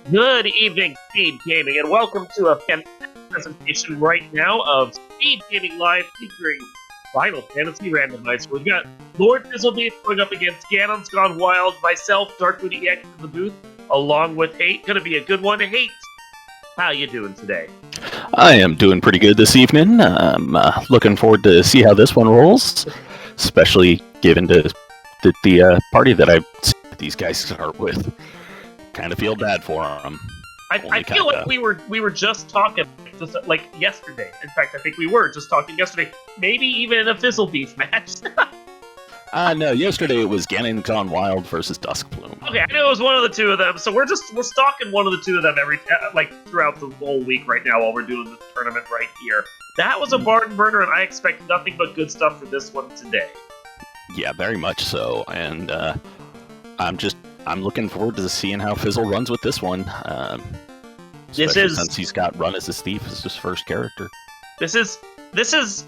Good evening, Speed Gaming, and welcome to a fantastic presentation right now of Speed Gaming Live featuring Final Fantasy Randomizer. We've got LordFizzlebeef going up against ganonsgonewild, myself, Darkwood EX in the booth, along with Hate. Gonna be a good one. Hate, how you doing today? I am doing pretty good this evening. I'm looking forward to see how this one rolls, especially given the party that these guys start with. Kind of feel bad for them. I feel like we were just talking like yesterday. In fact, I think we were just talking yesterday. Maybe even in a Fizzlebeef match. No, yesterday it was ganonsgonewild versus Duskbloom. Okay, I know it was one of the two of them. So we're stalking one of the two of them every throughout the whole week right now while we're doing this tournament right here. That was a barn burner, and I expect nothing but good stuff for this one today. Yeah, very much so, and I'm looking forward to seeing how Fizzle runs with this one. Since he's got Run as a Thief as his first character. This is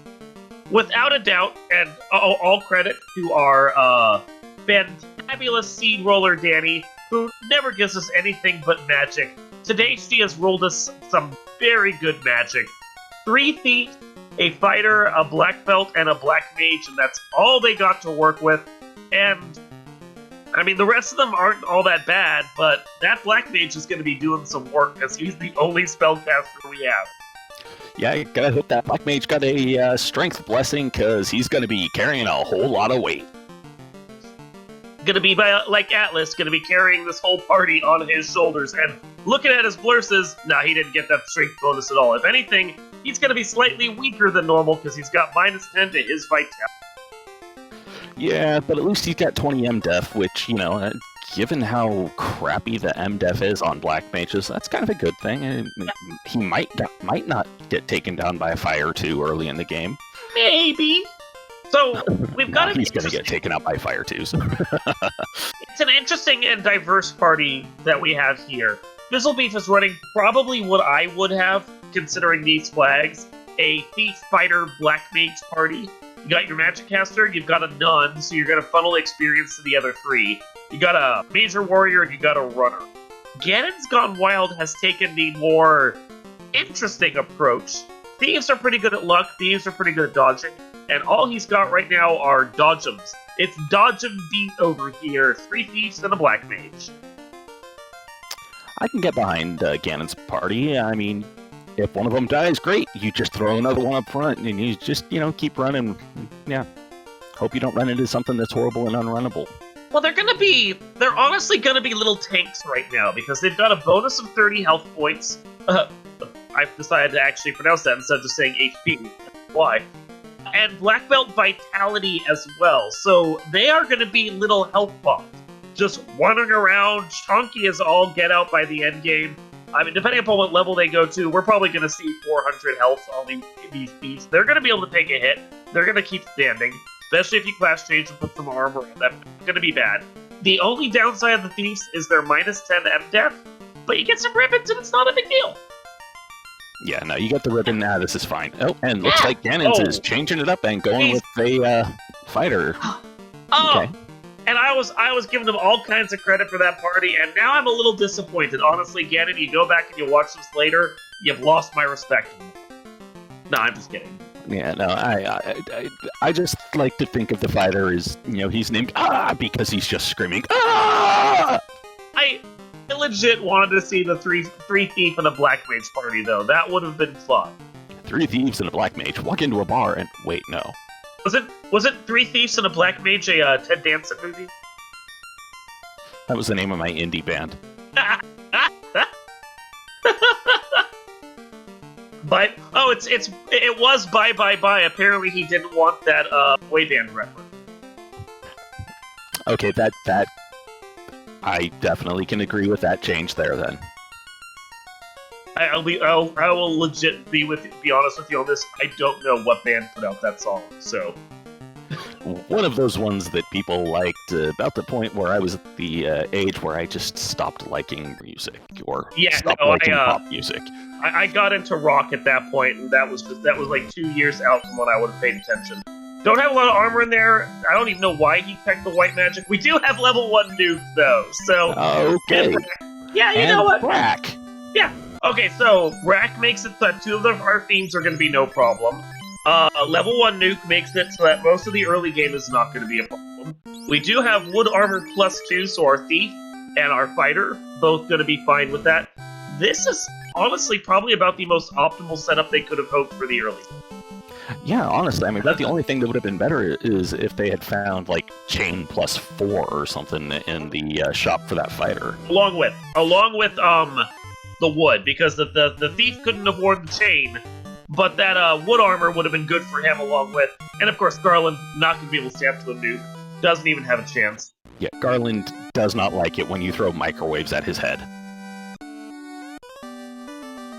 without a doubt, and all credit to our fantabulous seed roller Danny, who never gives us anything but magic. Today she has rolled us some very good magic. 3 thieves, a fighter, a black belt, and a black mage, and that's all they got to work with. And I mean, the rest of them aren't all that bad, but that black mage is going to be doing some work because he's the only spellcaster we have. Yeah, I gotta hope that black mage got a strength blessing because he's going to be carrying a whole lot of weight. Going to be like Atlas, going to be carrying this whole party on his shoulders. And looking at his blurses, nah, he didn't get that strength bonus at all. If anything, he's going to be slightly weaker than normal because he's got -10 to his vitality. Yeah, but at least he's got 20 MDef, which, given how crappy the MDef is on black mages, that's kind of a good thing. He might not get taken down by a fire or two early in the game. Maybe. So, we've got he's going to get taken out by fire twos. It's an interesting and diverse party that we have here. Fizzlebeef is running probably what I would have, considering these flags, a thief, fighter, black mage party. You got your magic caster, you've got a nun, so you're going to funnel experience to the other 3. You got a major warrior, and you got a runner. ganonsgonewild has taken the more interesting approach. Thieves are pretty good at luck, thieves are pretty good at dodging, and all he's got right now are dodge'ems. It's dodge'em beat over here, 3 thieves and a black mage. I can get behind Ganon's party. I mean, if one of them dies, great. You just throw another one up front, and you just, keep running. Yeah. Hope you don't run into something that's horrible and unrunnable. Well, they're honestly gonna be little tanks right now, because they've got a bonus of 30 health points. I've decided to actually pronounce that instead of just saying HP. Why? And Black Belt Vitality as well, so they are gonna be little health bombs. Just wandering around, chunky as all get out by the end game. I mean, depending upon what level they go to, we're probably going to see 400 health on these thieves. They're going to be able to take a hit. They're going to keep standing, especially if you class change and put some armor on them. It's going to be bad. The only downside of the thieves is their -10 MDef, but you get some ribbons and it's not a big deal. Yeah, no, you get the ribbon. This is fine. Oh, and looks like Ganon's is changing it up and going with a fighter. Okay. And I was giving them all kinds of credit for that party, and now I'm a little disappointed. Honestly, Ganon, you go back and you watch this later, you've lost my respect. No, I'm just kidding. Yeah, no, I just like to think of the fighter as, he's named because he's just screaming I legit wanted to see the three thief and a black mage party, though. That would have been fun. 3 thieves and a black mage walk into a bar and wait, no. Was it 3 Thieves and a Black Mage, a Ted Danson movie? That was the name of my indie band. But it was Bye Bye Bye. Apparently he didn't want that boy band reference. Okay, that I definitely can agree with that change there then. I will legit be honest with you on this. I don't know what band put out that song, so. One of those ones that people liked about the point where I was at the age where I just stopped liking music stopped liking pop music. I got into rock at that point, and that was like 2 years out from when I would have paid attention. Don't have a lot of armor in there. I don't even know why he picked the white magic. We do have level 1 nuke, though, so... Okay. Yeah, you and know what? Brack. Yeah. Okay, so Rack makes it so that 2 of our themes are going to be no problem. Level 1 Nuke makes it so that most of the early game is not going to be a problem. We do have Wood Armor +2, so our Thief and our Fighter both going to be fine with that. This is honestly probably about the most optimal setup they could have hoped for the early game. Yeah, honestly, I mean, the only thing that would have been better is if they had found, like, Chain +4 or something in the shop for that Fighter. Along with the Wood, because the Thief couldn't afford the Chain, but that Wood Armor would have been good for him along with, and of course Garland not going to be able to stay up to a nuke, doesn't even have a chance. Yeah, Garland does not like it when you throw microwaves at his head.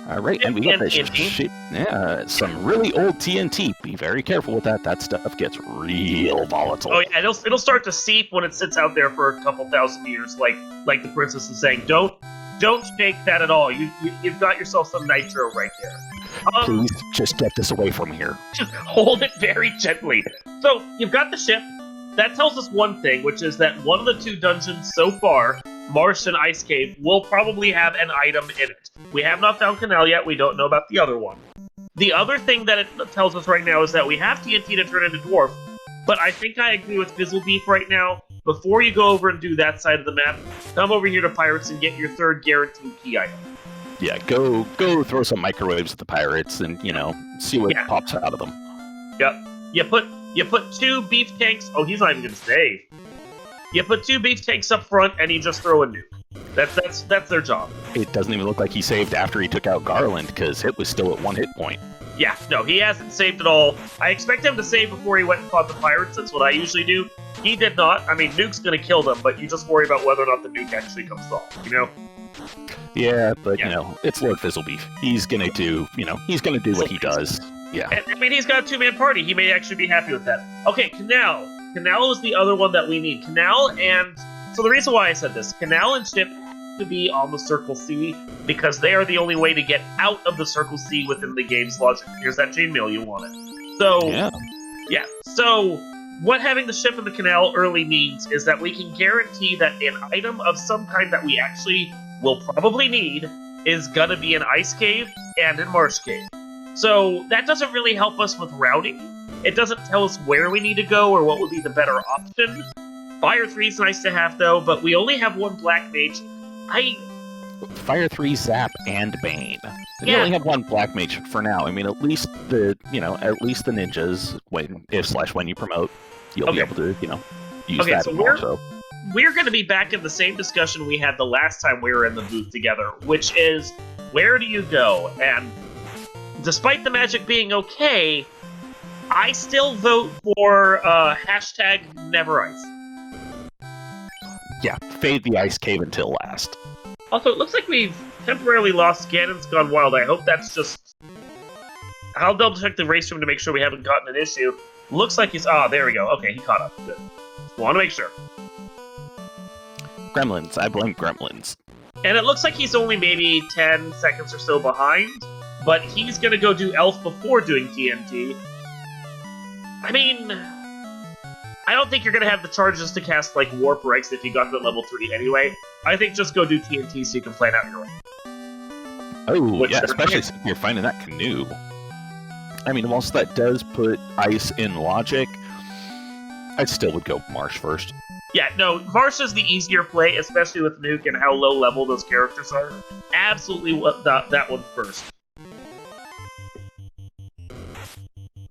Alright, and we got this shit. Yeah, some really old TNT. Be very careful with that. That stuff gets real volatile. Oh yeah, it'll start to seep when it sits out there for a couple thousand years, like the princess is saying. Don't shake that at all. You've got yourself some nitro right there. Please, just get this away from here. Just hold it very gently. So, you've got the ship. That tells us one thing, which is that one of the 2 dungeons so far, Marsh and Ice Cave, will probably have an item in it. We have not found Canal yet, we don't know about the other one. The other thing that it tells us right now is that we have TNT to turn into Dwarf, but I think I agree with Fizzlebeef right now. Before you go over and do that side of the map, come over here to Pirates and get your 3rd guaranteed key item. Yeah, go throw some microwaves at the pirates and, you know, see what pops out of them. Yep. You put 2 beef tanks. Oh, he's not even gonna save. You put 2 beef tanks up front and you just throw a nuke. That's their job. It doesn't even look like he saved after he took out Garland, because it was still at 1 hit point. Yeah, no, he hasn't saved at all. I expect him to save before he went and fought the pirates. That's what I usually do. He did not. I mean, nuke's gonna kill them, but you just worry about whether or not the nuke actually comes off, you know? Yeah, but, you know, it's Lord Fizzlebeef. He's gonna do, what he does. Yeah. And, I mean, he's got a 2-man party. He may actually be happy with that. Okay, Canal. Canal is the other one that we need. Canal and... So the reason why I said this, Canal and Ship have to be on the Circle C, because they are the only way to get out of the Circle C within the game's logic. Here's that chainmail, you want it. So, yeah. So, what having the Ship and the Canal early means is that we can guarantee that an item of some kind that we actually will probably need is gonna be an Ice Cave and in Marsh Cave. So that doesn't really help us with routing. It doesn't tell us where we need to go or what would be the better option. Fire 3 is nice to have though, but we only have 1 Black Mage. Fire 3, Zap, and Bane. We only have 1 Black Mage for now. I mean, at least the ninjas, when you promote, you'll be able to, use that also. We're going to be back in the same discussion we had the last time we were in the booth together, which is, where do you go? And despite the magic being okay, I still vote for #NeverIce. Yeah, fade the Ice Cave until last. Also, it looks like we've temporarily lost Ganon's Gone Wild. I hope that's just... I'll double check the race room to make sure we haven't gotten an issue. Looks like he's... Ah, there we go. Okay, he caught up. Good. Want to make sure. Gremlins. I blame Gremlins. And it looks like he's only maybe 10 seconds or so behind, but he's gonna go do Elf before doing TNT. I mean, I don't think you're gonna have the charges to cast, like, Warp Regs if you got to level 3 anyway. I think just go do TNT so you can plan out your way. Oh, yeah, especially if you're finding that canoe. I mean, whilst that does put Ice in logic, I still would go Marsh first. Yeah, no, Marsh is the easier play, especially with Nuke and how low level those characters are. Absolutely that one first.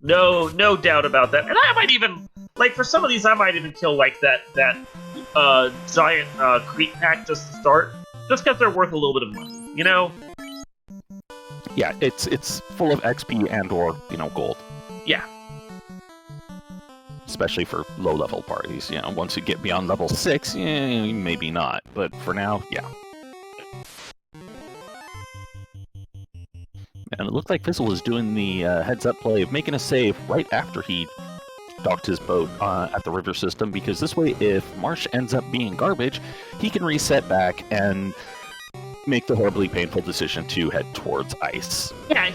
No doubt about that. And I might even, like, for some of these, I might even kill, like, that giant creep pack just to start. Just because they're worth a little bit of money, you know? Yeah, it's full of XP and or, gold. Yeah. Especially for low-level parties. Once you get beyond level 6, maybe not. But for now, yeah. And it looked like Fizzle was doing the heads-up play of making a save right after he docked his boat at the river system, because this way, if Marsh ends up being garbage, he can reset back and make the horribly painful decision to head towards Ice. Yeah,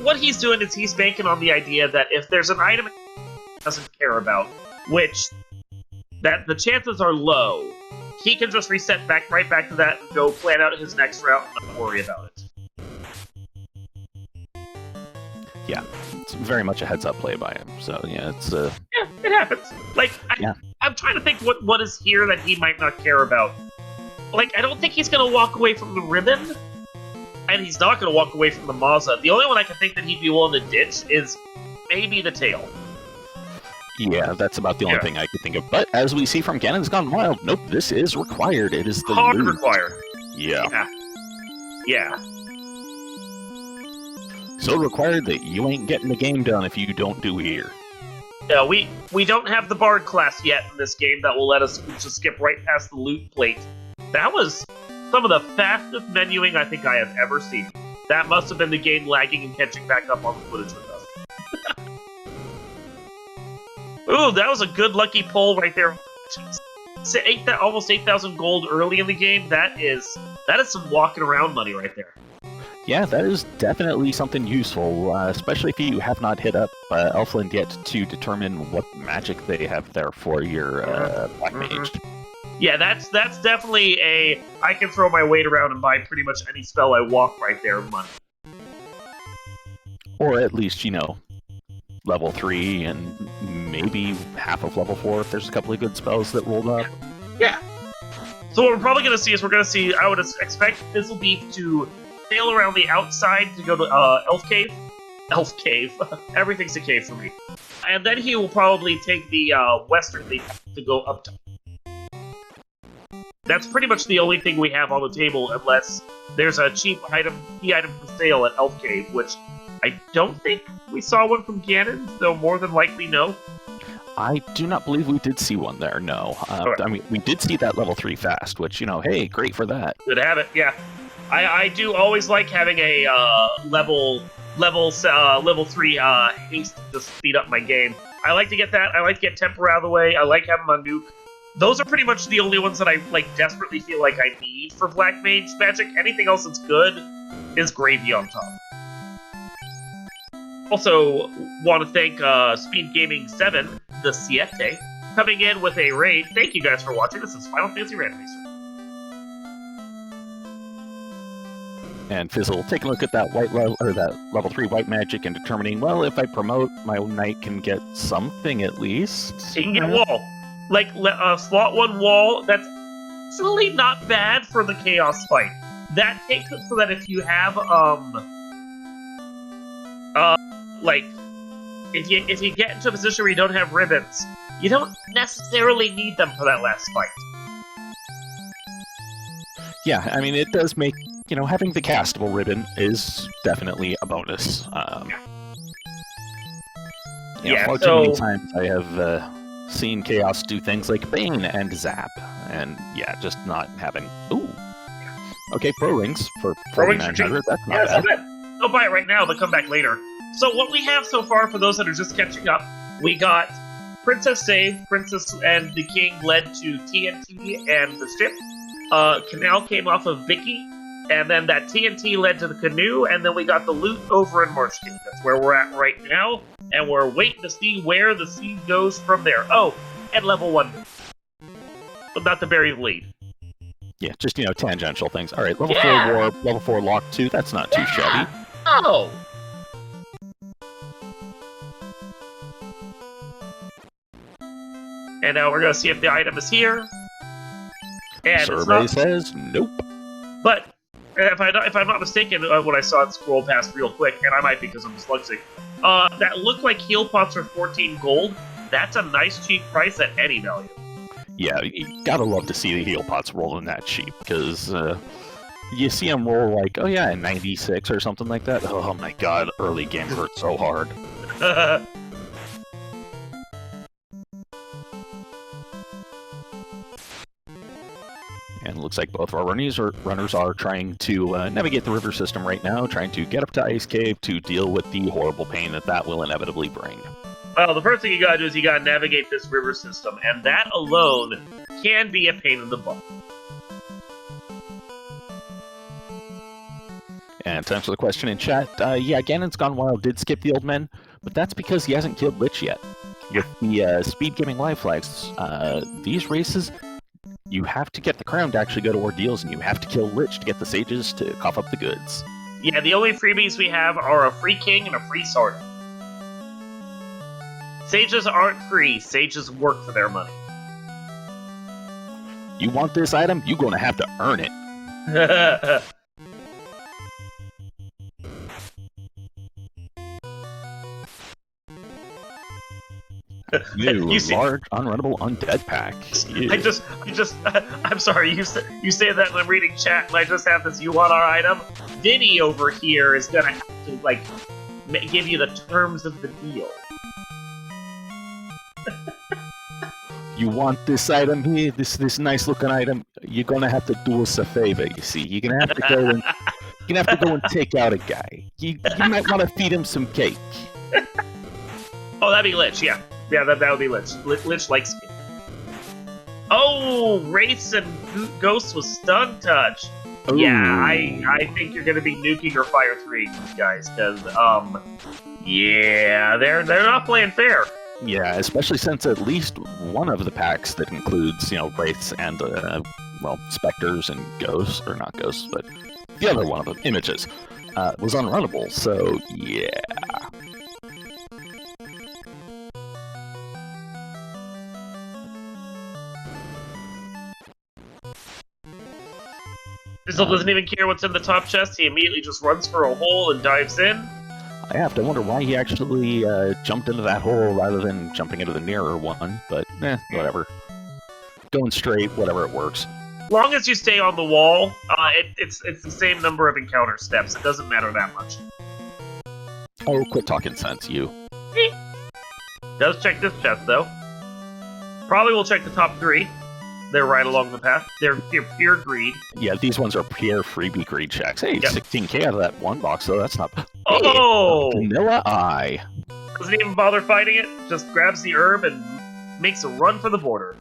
what he's doing is he's banking on the idea that if there's an item doesn't care about, which that the chances are low, he can just reset right back to that and go plan out his next route and not worry about it. Yeah, it's very much a heads-up play by him. So yeah, it's Yeah, it happens. Like, I'm trying to think what is here that he might not care about. Like, I don't think he's gonna walk away from the ribbon, and he's not gonna walk away from the Mazda. The only one I can think that he'd be willing to ditch is maybe the tail. Yeah, that's about the only thing I could think of. But as we see from Ganon's Gone Wild, nope, this is required. It is the hard loot. required. Yeah. Yeah. So required that you ain't getting the game done if you don't do here. No, we don't have the Bard class yet in this game that will let us just skip right past the loot plate. That was some of the fastest menuing I think I have ever seen. That must have been the game lagging and catching back up on the footage with us. Ooh, that was a good lucky pull right there. Almost 8,000 gold early in the game. That is some walking around money right there. Yeah, that is definitely something useful, especially if you have not hit up Elfland yet to determine what magic they have there for your Black Mage. Yeah, that's definitely I can throw my weight around and buy pretty much any spell I walk right there money. Or at least, level 3 and maybe half of level 4 if there's a couple of good spells that rolled up. Yeah. So what we're probably going to see is I would expect Fizzlebeef to sail around the outside to go to Elf Cave. Elf Cave. Everything's a cave for me. And then he will probably take the western lead to go up top. That's pretty much the only thing we have on the table, unless there's a key item for sale at Elf Cave, which I don't think we saw one from Ganon, though more than likely no. I do not believe we did see one there, no. I mean, we did see that level 3 fast, which, hey, great for that. Good to have it, yeah. I do always like having a level 3 haste to speed up my game. I like to get that. I like to get Temper out of the way. I like having my nuke. Those are pretty much the only ones that I desperately feel like I need for Black Mage magic. Anything else that's good is gravy on top. Also, want to thank SpeedGaming 7, the Siete, coming in with a raid. Thank you guys for watching. This is Final Fantasy Randomizer. And Fizzle, take a look at that level 3 white magic and determining, well, if I promote, my knight can get something at least. He can get a wall. Slot 1 wall, that's actually not bad for the Chaos fight. That takes it so that if you have, if you get into a position where you don't have ribbons, you don't necessarily need them for that last fight. Yeah, I mean, it does make, having the castable ribbon is definitely a bonus. Far too many times I have seen Chaos do things like Bane and Zap, and just not having... Ooh. Okay, Pro Rings for 4,900, that's not bad. Go buy it right now, they'll come back later. So what we have so far, for those that are just catching up, we got Princess saved, Princess and the King led to TNT and the ship. Canal came off of Vicky, and then that TNT led to the canoe, and then we got the loot over in Marsh King. That's where we're at right now, and we're waiting to see where the scene goes from there. Oh, and level 1. But not to bury the lead. Yeah, just, tangential things. Alright, level 4 War, level 4 Lock 2, that's not too shabby. Oh! And now we're going to see if the item is here. And Survey says nope. But if I'm not mistaken, when I saw it scroll past real quick, and I might be because I'm dyslexic, that looked like heal pots are 14 gold. That's a nice cheap price at any value. Yeah, you gotta love to see the heal pots rolling that cheap, because you see them roll like, 96 or something like that. Oh my god, early game hurt so hard. And it looks like both of our runners are trying to navigate the river system right now, trying to get up to Ice Cave to deal with the horrible pain that will inevitably bring. Well, the first thing you gotta do is you gotta navigate this river system, and that alone can be a pain in the butt. And to answer the question in chat, Ganon's Gone Wild did skip the old men, but that's because he hasn't killed Lich yet. With the SpeedGaming live flags, these races you have to get the crown to actually go to Ordeals, and you have to kill Lich to get the sages to cough up the goods. Yeah, the only freebies we have are a free king and a free sword. Sages aren't free. Sages work for their money. You want this item, you're going to have to earn it. New large unrunnable undead pack. I'm sorry, you say that and I'm reading chat and I just have this, you want our item? Vinny over here is gonna have to, like, give you the terms of the deal. You want this item here, this nice looking item, you're gonna have to do us a favor, you see. You're gonna have to go and take out a guy. You might want to feed him some cake. Oh, that'd be Lich, yeah. Yeah, that would be Lich. Lich likes me. Oh, Wraiths and Ghosts with Stun Touch. Ooh. Yeah, I think you're gonna be nuking or Fire 3, guys, because, yeah, they're not playing fair. Yeah, especially since at least one of the packs that includes, Wraiths and, Specters and Ghosts, or not Ghosts, but the other one of them, Images, was unrunnable, so, yeah. Fizzle doesn't even care what's in the top chest, he immediately just runs for a hole and dives in. I have to wonder why he actually jumped into that hole rather than jumping into the nearer one, but whatever. Going straight, whatever it works. As long as you stay on the wall, it's the same number of encounter steps. It doesn't matter that much. Oh, quit talking sense, you. Does check this chest, though. Probably will check the top 3. They're right along the path. They're pure greed. Yeah, these ones are pure freebie greed checks. Hey, yep. 16k out of that one box, though. That's not... Oh! Hey, Vanilla Eye. Doesn't even bother fighting it. Just grabs the herb and makes a run for the border.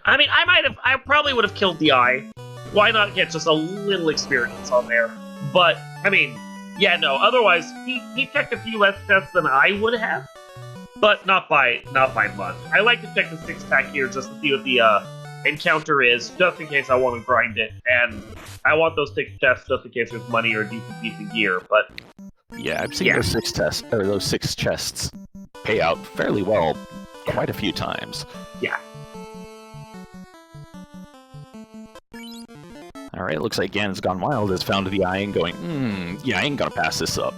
I mean, I probably would have killed the eye. Why not get just a little experience on there? But, I mean, yeah, no. Otherwise, he checked a few less chests than I would have. But not by much. I like to check the 6-pack here just to see what the encounter is, just in case I want to grind it, and I want those 6 chests just in case there's money or a decent piece of gear. But yeah, I've seen those 6 chests pay out fairly well quite a few times. Yeah. All right, looks like ganonsgonewild has found the eye and going, yeah, I ain't gonna pass this up.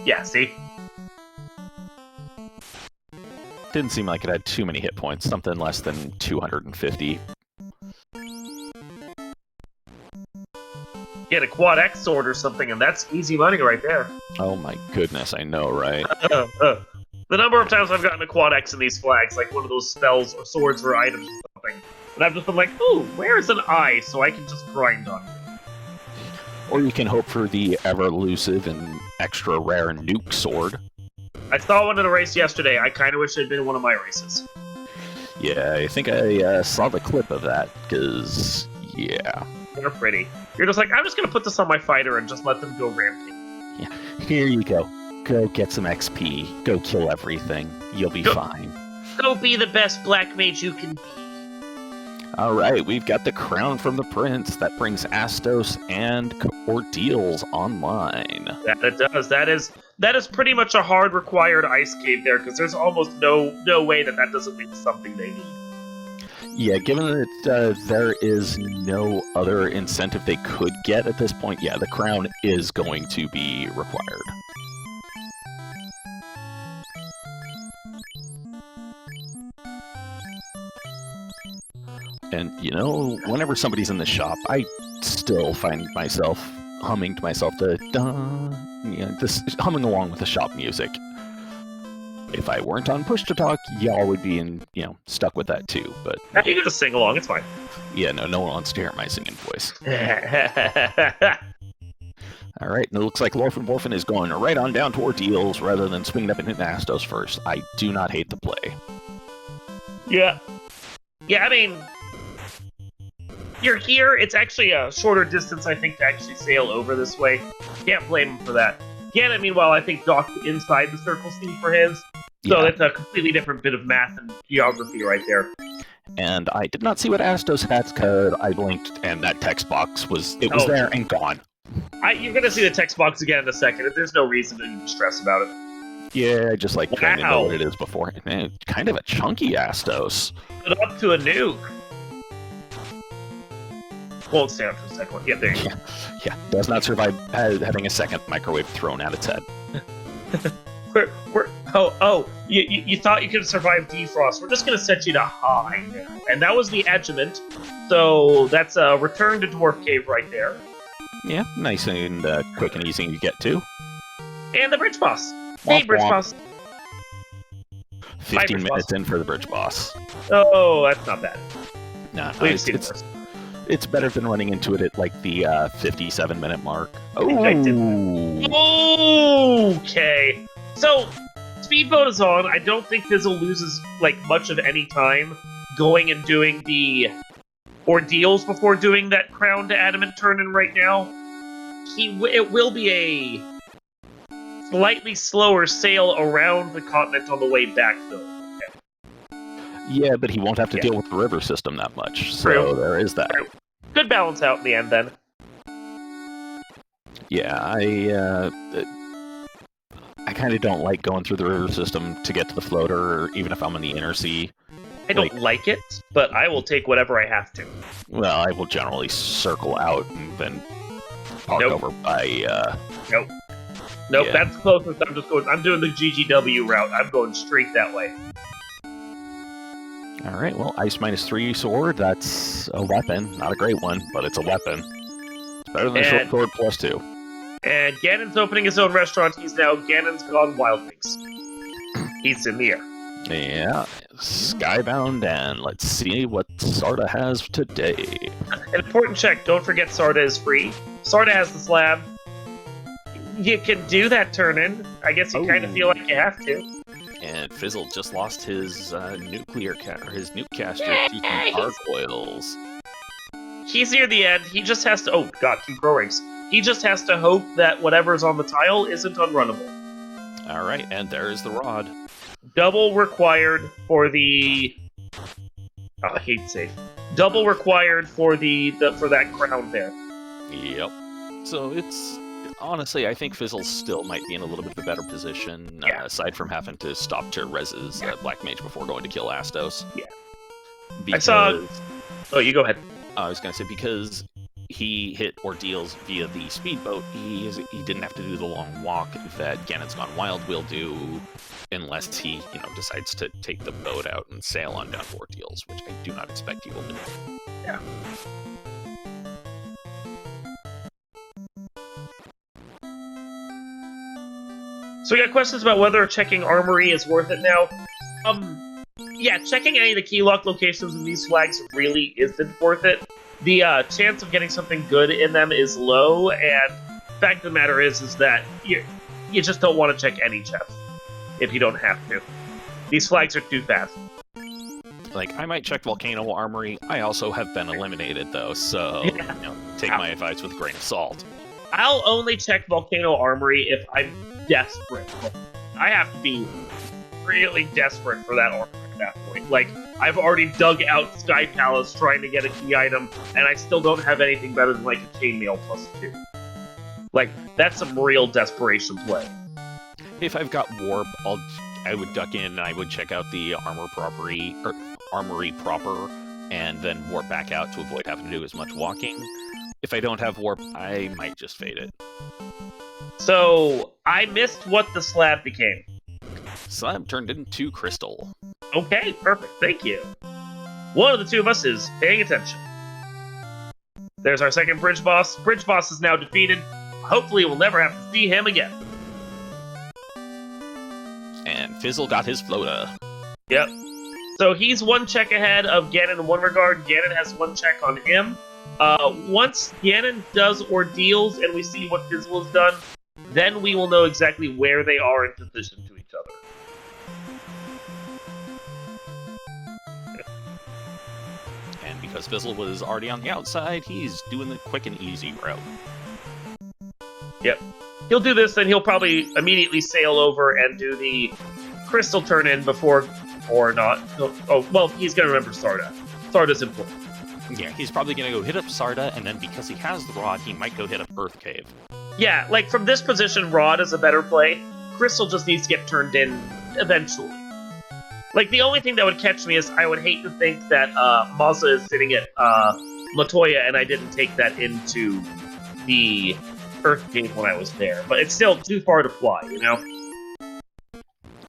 Yeah, see. Didn't seem like it had too many hit points, something less than 250. Get a quad X sword or something, and that's easy money right there. Oh my goodness, I know, right? The number of times I've gotten a quad X in these flags, like one of those spells or swords or items or something, and I've just been like, ooh, where's an eye so I can just grind on it? Or you can hope for the ever-elusive and extra rare nuke sword. I saw one in a race yesterday. I kind of wish it had been one of my races. Yeah, I think I saw the clip of that, because, yeah. They're pretty. You're just like, I'm just going to put this on my fighter and just let them go ramping. Yeah, here you go. Go get some XP. Go kill everything. You'll be fine. Go be the best black mage you can be. Alright, we've got the crown from the prince. That brings Astos and Ordeals online. That it does. That is pretty much a hard required ice cave there, because there's almost no way that doesn't mean something they need. Yeah, given that there is no other incentive they could get at this point, yeah, the crown is going to be required. And, whenever somebody's in the shop, I still find myself humming to myself just humming along with the shop music. If I weren't on push-to-talk, y'all would be stuck with that too, but... You can just sing along, it's fine. Yeah, no one wants to hear my singing voice. Alright, and it looks like LordFizzlebeef is going right on down to Ordeals rather than swinging up and hitting Astos first. I do not hate the play. Yeah. Yeah, I mean... You're here, it's actually a shorter distance, I think, to actually sail over this way. Can't blame him for that. Ganon, meanwhile, I think docked inside the Circle C for his. So Yeah. it's a completely different bit of math and geography right there. And I did not see what Astos had because I blinked, and that text box was Oh. there and gone. You're gonna see the text box again in a second. There's no reason to even stress about it. Yeah, I just like trying to know Wow. what it is before. Man, kind of a chunky Astos. Put up to a nuke. Hold stand for a second. Yeah, there you go. Yeah, does not survive having a second microwave thrown at its head. You thought you could survive defrost. We're just gonna set you to high now. And that was the adjuvant. So that's a return to Dwarf Cave right there. Yeah, nice and quick and easy to get to. And the bridge boss. Hey, bridge boss. 15 minutes in for the bridge boss. Oh, that's not bad. No, We've seen worse. It's better than running into it at like the 57-minute mark. Oh! Okay. So, speedboat is on. I don't think Fizzle loses like much of any time going and doing the ordeals before doing that crown to adamant turn-in right now. It will be a slightly slower sail around the continent on the way back, though. Yeah, but he won't have to deal with the river system that much, so True. there is that. True. Good balance out in the end, then. Yeah, I kind of don't like going through the river system to get to the floater, even if I'm in the inner sea. I don't like it, but I will take whatever I have to. Well, I will generally circle out and then park over by... Nope, yeah. That's closest. I'm doing the GGW route. I'm going straight that way. Alright, well, Ice -3 sword, that's a weapon. Not a great one, but it's a weapon. It's better than a short sword +2. And Ganon's opening his own restaurant. He's now Ganon's Gone Wild Wings. He's in the air. Yeah, Skybound, and let's see what Sarda has today. An important check, don't forget Sarda is free. Sarda has the slab. You can do that turn-in. I guess you kind of feel like you have to. And Fizzle just lost his nuke caster to some gargoyles. He's near the end. He just has to... Oh, God, 2 pro rings. He just has to hope that whatever's on the tile isn't unrunnable. Alright, and there's the rod. Double required for the... Oh, I hate save. Double required for for that crown there. Yep. So it's... Honestly, I think Fizzle still might be in a little bit of a better position, aside from having to stop to res his Black Mage before going to kill Astos. Yeah. Because... I saw... Oh, you go ahead. I was going to say, because he hit ordeals via the speedboat, he didn't have to do the long walk that Ganon's Gone Wild will do, unless he, decides to take the boat out and sail on down to ordeals, which I do not expect he will do. Yeah. So we got questions about whether checking Armory is worth it now. Yeah, checking any of the key lock locations in these flags really isn't worth it. The chance of getting something good in them is low, and the fact of the matter is that you just don't want to check any chest if you don't have to. These flags are too fast. Like, I might check Volcano Armory. I also have been eliminated, though, so take my advice with a grain of salt. I'll only check Volcano Armory if I'm desperate. I have to be really desperate for that armory at that point. Like, I've already dug out Sky Palace trying to get a key item, and I still don't have anything better than, like, a chainmail +2. Like, that's some real desperation play. If I've got Warp, I would duck in and I would check out the Armory proper, and then warp back out to avoid having to do as much walking. If I don't have Warp, I might just fade it. So, I missed what the slab became. Slab turned into Crystal. Okay, perfect, thank you. One of the two of us is paying attention. There's our second Bridge Boss. Bridge Boss is now defeated. Hopefully we'll never have to see him again. And Fizzle got his Flota. Yep. So he's 1 check ahead of Ganon in one regard. Ganon has 1 check on him. Once Ganon does ordeals and we see what Fizzle has done, then we will know exactly where they are in position to each other. And because Fizzle was already on the outside, he's doing the quick and easy route. Yep. He'll do this, and he'll probably immediately sail over and do the crystal turn-in before, or not. Oh, well, he's going to remember Sarda. Sarda's important. Yeah, he's probably going to go hit up Sarda, and then because he has the rod, he might go hit up Earth Cave. Yeah, like, from this position, Rod is a better play. Crystal just needs to get turned in eventually. Like, the only thing that would catch me is I would hate to think that Mazza is sitting at Latoya, and I didn't take that into the Earth Cave when I was there. But it's still too far to fly, you know?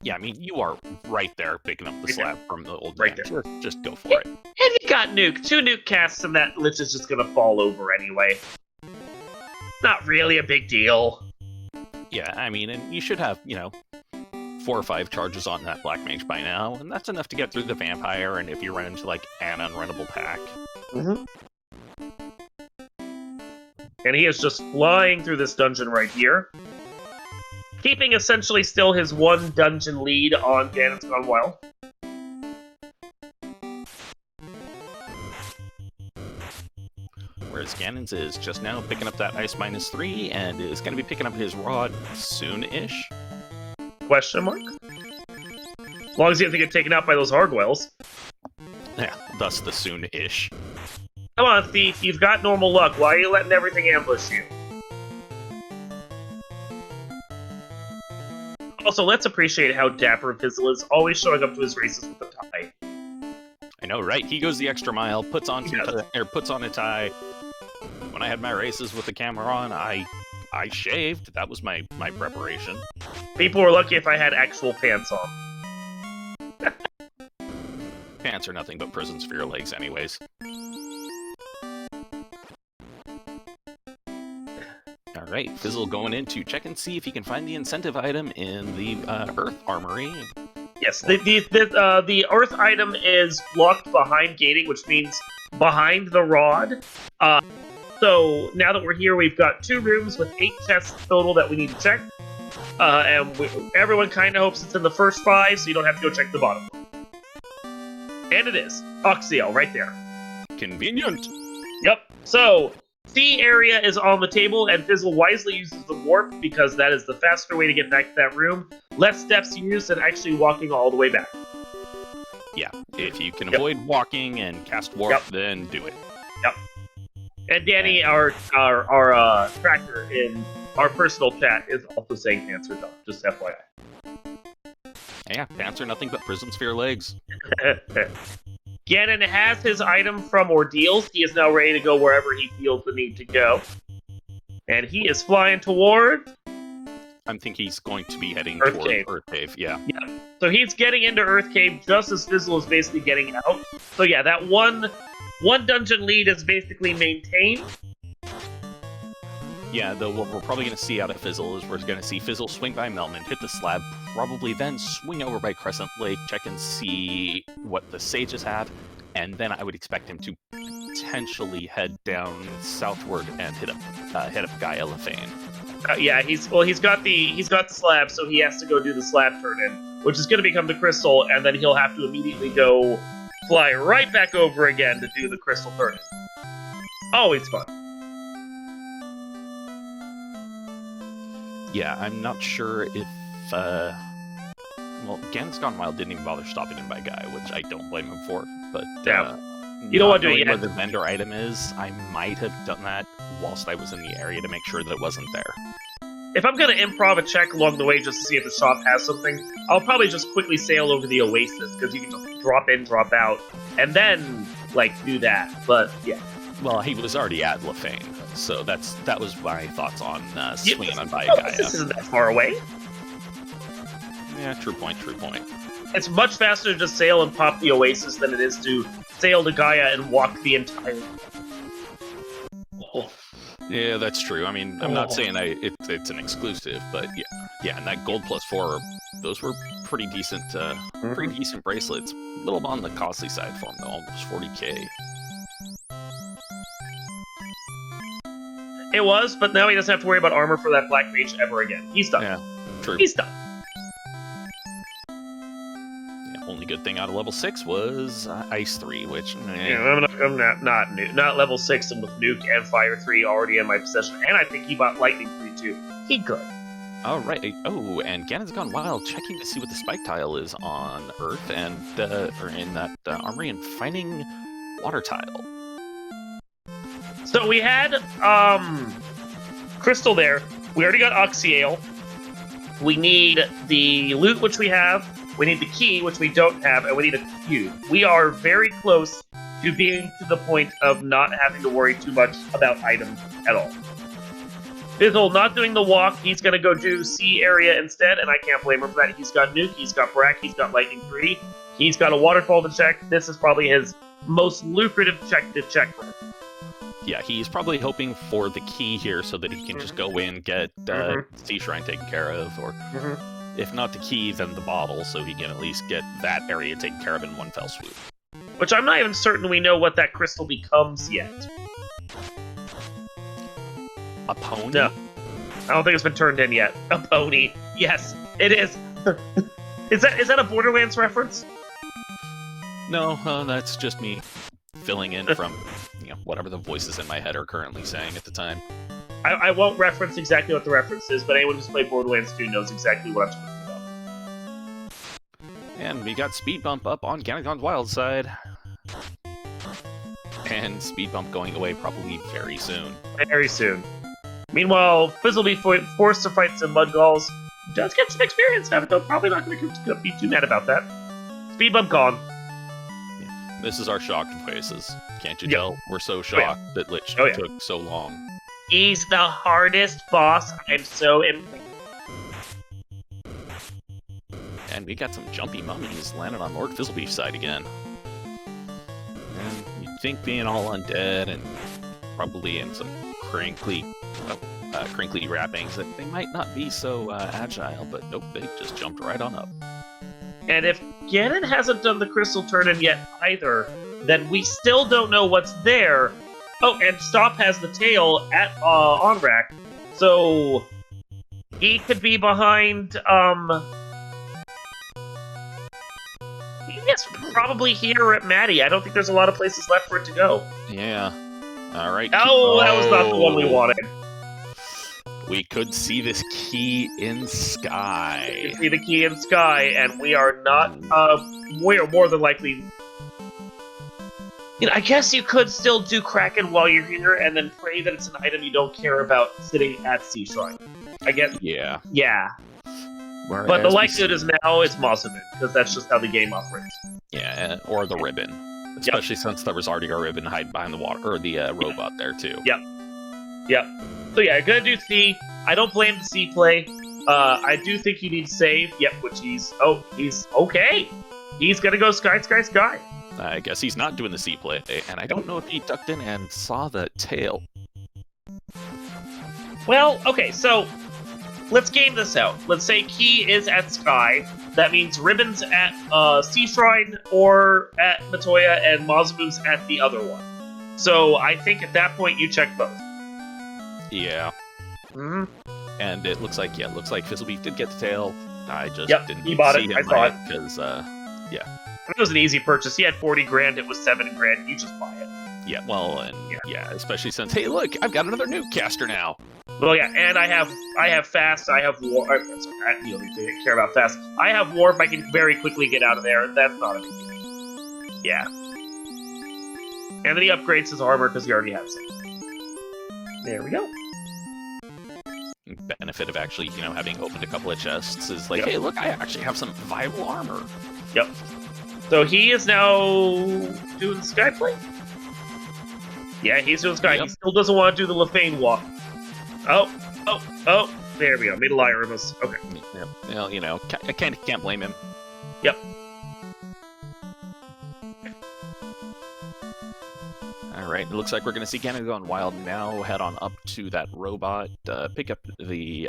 Yeah, I mean, you are right there picking up the slab from the old Right man. there. Just go for it. And you got Nuke. 2 Nuke casts, and that Lich is just gonna fall over anyway. Not really a big deal. Yeah, I mean, and you should have, 4 or 5 charges on that Black Mage by now, and that's enough to get through the Vampire, and if you run into, like, an unrunnable pack. Mm-hmm. And he is just flying through this dungeon right here, keeping essentially still his 1 dungeon lead on ganonsgonewild. Whereas Ganon's is just now picking up that Ice -3, and is going to be picking up his Rod soon-ish. Question mark? As long as he doesn't get taken out by those Hargwells. Yeah, thus the soon-ish. Come on, Thief, you've got normal luck. Why are you letting everything ambush you? Also, let's appreciate how dapper Fizzle is, always showing up to his races with a tie. I know, right? He goes the extra mile, puts on puts on a tie. When I had my races with the camera on, I shaved. That was my preparation. People were lucky if I had actual pants on. Pants are nothing but prisons for your legs anyways. Alright, Fizzle going in to check and see if he can find the incentive item in the Earth Armory. Yes, the Earth item is blocked behind gating, which means behind the rod. So now that we're here, we've got 2 rooms with 8 chests total that we need to check. And everyone kind of hopes it's in the first 5, so you don't have to go check the bottom. And it is. Oxiel, right there. Convenient! Yep. So, C area is on the table, and Fizzle wisely uses the warp because that is the faster way to get back to that room. Less steps used than actually walking all the way back. Yeah, if you can avoid walking and cast warp, then do it. Yep. And Danny, our tracker in our personal chat, is also saying pants are dumb, just FYI. Yeah, pants are nothing but prisons for your legs. Ganon has his item from Ordeals. He is now ready to go wherever he feels the need to go. And he is flying toward... I think he's going to be heading Earth toward Cave. Earth Cave, yeah. So he's getting into Earth Cave just as Fizzle is basically getting out. So yeah, that one dungeon lead is basically maintained. Yeah, though what we're probably going to see out of Fizzle is we're going to see Fizzle swing by Melman, hit the slab, probably then swing over by Crescent Lake, check and see what the sages have, and then I would expect him to potentially head down southward and hit up Gaia Lefane. Yeah, he's got the slab, so he has to go do the slab turn in, which is going to become the crystal, and then he'll have to immediately go fly right back over again to do the crystal turn in. Always fun. Yeah, I'm not sure if, well, ganonsgonewild didn't even bother stopping in by Gaia, which I don't blame him for, but, you don't want to do it knowing yet. where the vendor item is, I might have done that whilst I was in the area to make sure that it wasn't there. If I'm going to improv a check along the way just to see if the shop has something, I'll probably just quickly sail over the Oasis, because you can just drop in, drop out, and then, like, do that. But, yeah. Well, he was already at Lefane, so that was my thoughts on swinging on by Oh, Gaia. this isn't that far away. Yeah, true point. It's much faster to just sail and pop the Oasis than it is to sail to Gaia and walk the entire... Oh. Yeah, that's true. I mean, I'm not saying it's an exclusive, but yeah, and that gold +4, those were pretty decent, pretty decent bracelets. A little on the costly side for them, though, almost 40k. It was, but now he doesn't have to worry about armor for that Black Mage ever again. He's done. Yeah, true. He's done. Yeah, only good thing out of level 6 was Ice 3, which... Yeah, I'm not level 6 and with Nuke and Fire 3 already in my possession. And I think he bought Lightning 3 too. He good. All right. Oh, and Ganon's Gone Wild, checking to see what the spike tile is on Earth and or in that armory, and finding water tile. So we had Crystal there. We already got Oxyale. We need the loot, which we have. We need the key, which we don't have, and we need a cube. We are very close to being to the point of not having to worry too much about items at all. Fizzle not doing the walk. He's going to go do C area instead, and I can't blame him for that. He's got Nuke, he's got Brack, he's got Lightning 3. He's got a waterfall to check. This is probably his most lucrative check to check. Yeah, he's probably hoping for the key here so that he can just go in, get Sea Shrine taken care of, or if not the key, then the bottle, so he can at least get that area taken care of in one fell swoop. Which I'm not even certain we know what that crystal becomes yet. A pony? No. I don't think it's been turned in yet. A pony. Yes, it is. Is that a Borderlands reference? No, that's just me filling in from whatever the voices in my head are currently saying at the time. I won't reference exactly what the reference is, but anyone who's played Borderlands 2 knows exactly what I'm talking about. And we got Speed Bump up on Ganon's Wild side. And Speed Bump going away probably very soon. Very soon. Meanwhile, Fizzlebeef forced to fight some Mudgalls. Does get some experience out of it, though. Probably not going to be too mad about that. Speed Bump gone. This is our shocked faces. Can't you tell? We're so shocked that Lich took so long. He's the hardest boss. I'm so impressed. And we got some jumpy mummies landing on LordFizzlebeef's side again. And you'd think being all undead and probably in some crinkly wrappings that they might not be so agile, but nope, they just jumped right on up. And if Ganon hasn't done the crystal turn-in yet either, then we still don't know what's there. Oh, and Stop has the tail at Onrak, so he could be behind. Yes, probably here at Maddie. I don't think there's a lot of places left for it to go. Yeah. All right. Oh, that was not the one we wanted. We could see this key in Sky. We can see the key in Sky, and we are not. We are more than likely. I guess you could still do Kraken while you're here, and then pray that it's an item you don't care about sitting at Sea Shrine. I guess. Yeah. Yeah. Whereas but the likelihood is now it's Mossman, because that's just how the game operates. Yeah, or the ribbon. Especially since there was already a ribbon hiding behind the water, or the robot there, too. Yep. So yeah, gonna do C. I don't blame the C play. I do think he needs save. Yep, which he's okay. He's gonna go Sky. I guess he's not doing the C play, and I don't know if he ducked in and saw the tail. Well, okay, so let's game this out. Let's say Key is at Sky. That means Ribbon's at Sea Shrine or at Matoya, and Mazamu's at the other one. So I think at that point you check both. Yeah. Mm-hmm. And it looks like Fizzlebeef did get the tail. I just didn't he bought see it. him I saw it. Because, It was an easy purchase. He had 40 grand. It was 7 grand. You just buy it. Yeah, well, and especially since, hey, look, I've got another nuke caster now. Well, yeah, and I have fast. I have war. I don't care about fast. I have warp. I can very quickly get out of there. That's not a big deal. Yeah. And then he upgrades his armor because he already has it. There we go. Benefit of actually, having opened a couple of chests is like, hey, look, I actually have some viable armor. Yep. So he is now doing Skyplay? Yeah, he's doing Sky. Yep. He still doesn't want to do the Lefane walk. Oh. There we go. Made a liar of us. Okay. Yep. Well, I can't blame him. Yep. Alright, it looks like we're going to see Ganon's Gone Wild now head on up to that robot, pick up the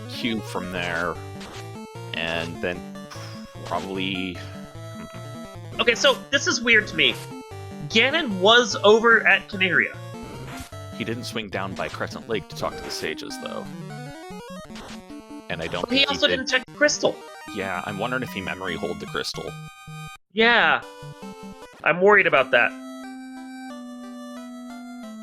cube from there, and then probably... Okay, so this is weird to me. Ganon was over at Canaria. He didn't swing down by Crescent Lake to talk to the sages, though. And I don't think he also didn't check the crystal. Yeah, I'm wondering if he memory holed the crystal. Yeah, I'm worried about that.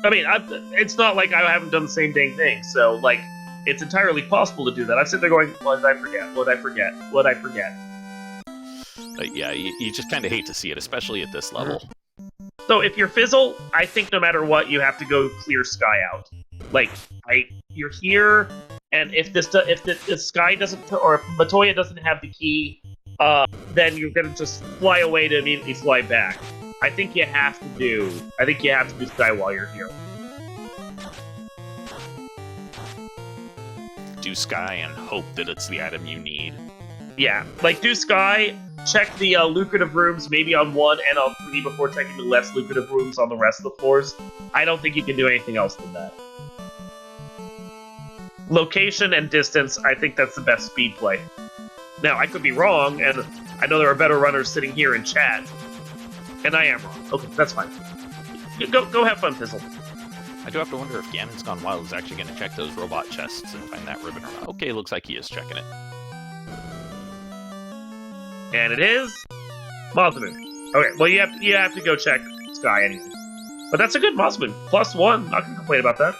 I mean, it's not like I haven't done the same dang thing, so, like, it's entirely possible to do that. I'm sitting there going, what did I forget? What did I forget? What did I forget? Yeah, you just kind of hate to see it, especially at this level. So if you're Fizzle, I think no matter what, you have to go clear Sky out. Like, you're here, and if the Sky doesn't, or if Matoya doesn't have the key, then you're gonna just fly away to immediately fly back. I think you have to do Sky while you're here. Do Sky and hope that it's the item you need. Yeah, like do Sky, check the lucrative rooms maybe on 1 and on 3 before checking the less lucrative rooms on the rest of the floors. I don't think you can do anything else than that. Location and distance, I think that's the best speed play. Now, I could be wrong, and I know there are better runners sitting here in chat, and I am wrong. Okay, that's fine. Go have fun, Fizzle. I do have to wonder if Ganon's Gone Wild is actually going to check those robot chests and find that ribbon or not. Okay, looks like he is checking it. And it is Mosman. Okay, well you have to go check Sky anyway. But that's a good Mosman. +1. Not gonna complain about that.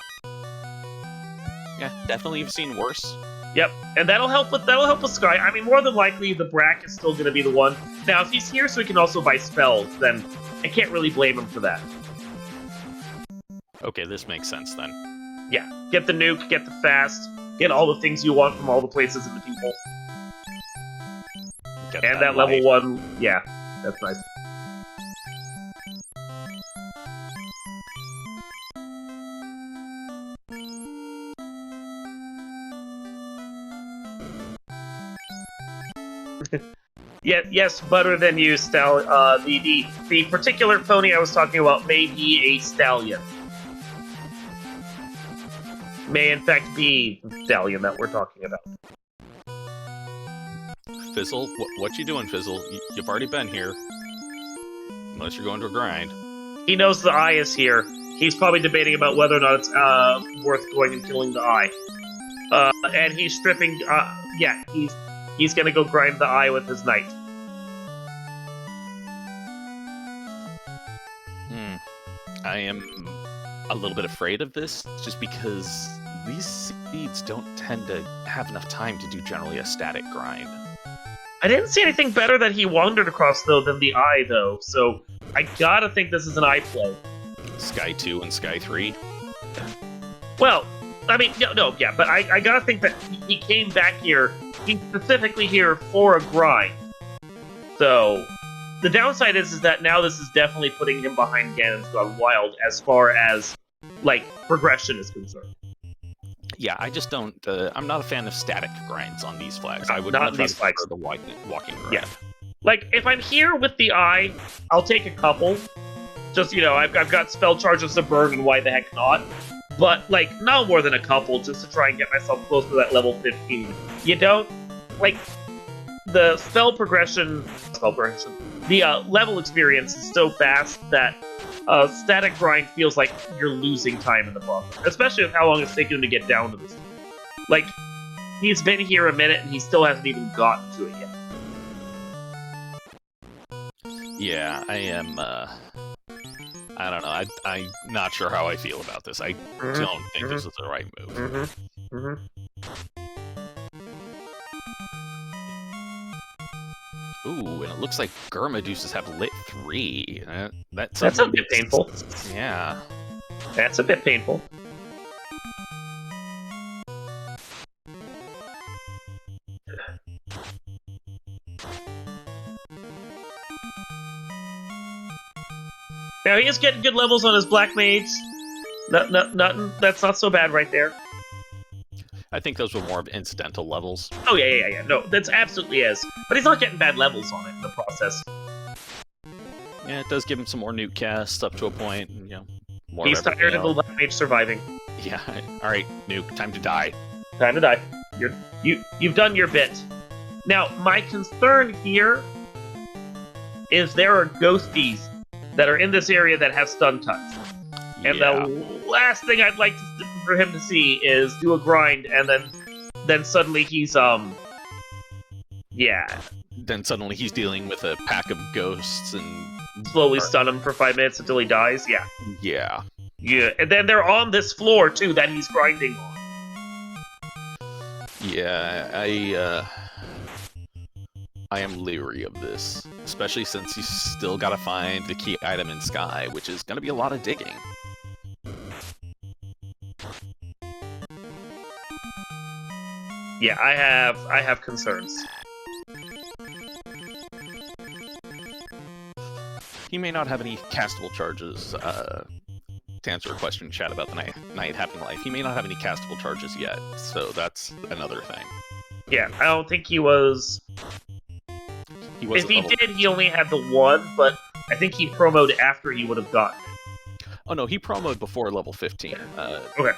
Yeah, definitely you've seen worse. Yep, and that'll help with Sky. I mean, more than likely the Brack is still gonna be the one. Now, if he's here so he can also buy spells, then I can't really blame him for that. Okay, this makes sense then. Yeah, get the nuke, get the fast, get all the things you want from all the places and the people. Get and that level 1, yeah, that's nice. Yeah, yes, better than you, the particular pony I was talking about may be a stallion. May in fact be the stallion that we're talking about. Fizzle, what you doing, Fizzle? You've already been here. Unless you're going to a grind. He knows the eye is here. He's probably debating about whether or not it's worth going and killing the eye. And he's stripping. Yeah, he's gonna go grind the eye with his knight. I am a little bit afraid of this, just because these seeds don't tend to have enough time to do generally a static grind. I didn't see anything better that he wandered across, though, than the eye, though, so I gotta think this is an eye play. Sky 2 and Sky 3? Well, I mean, no, yeah, but I gotta think that he came back here, he's specifically here for a grind. So, the downside is that now this is definitely putting him behind Ganon's Gone Wild as far as, like, progression is concerned. Yeah, I just don't. I'm not a fan of static grinds on these flags. I would not these flags. The walking grind. Yeah, like if I'm here with the eye, I'll take a couple. Just I've got spell charges to burn, and why the heck not? But like no more than a couple, just to try and get myself close to that level 15. You don't like the spell progression. The level experience is so fast that. Static grind feels like you're losing time in the process, especially with how long it's taken him to get down to this. Like, he's been here a minute and he still hasn't even gotten to it yet. Yeah, I am, I don't know, I'm not sure how I feel about this. I don't think this is the right move. Ooh, and it looks like Gurmaduces have lit 3. That's a bit painful. Yeah. That's a bit painful. Now he is getting good levels on his Black Mage. Nothing. That's not so bad right there. I think those were more of incidental levels. Oh, yeah. No, that's absolutely is. But he's not getting bad levels on it in the process. Yeah, it does give him some more nuke casts up to a point. And, more he's tired of the Black Mage surviving. Yeah, alright, nuke, time to die. Time to die. You've done your bit. Now, my concern here is there are ghosties that are in this area that have stun touch. And the last thing I'd like for him to see is do a grind, and then suddenly he's then suddenly he's dealing with a pack of ghosts and slowly stun him for 5 minutes until he dies. Yeah. Yeah. Yeah, and then they're on this floor too that he's grinding on. Yeah, I am leery of this, especially since he's still got to find the key item in Sky, which is going to be a lot of digging. Yeah, I have concerns. He may not have any castable charges, to answer a question in chat about the night happening life. He may not have any castable charges yet, so that's another thing. Yeah, I don't think he was... If he did, he only had the one, but I think he promoed after he would have gotten it. Oh no, he promoed before level 15. Okay.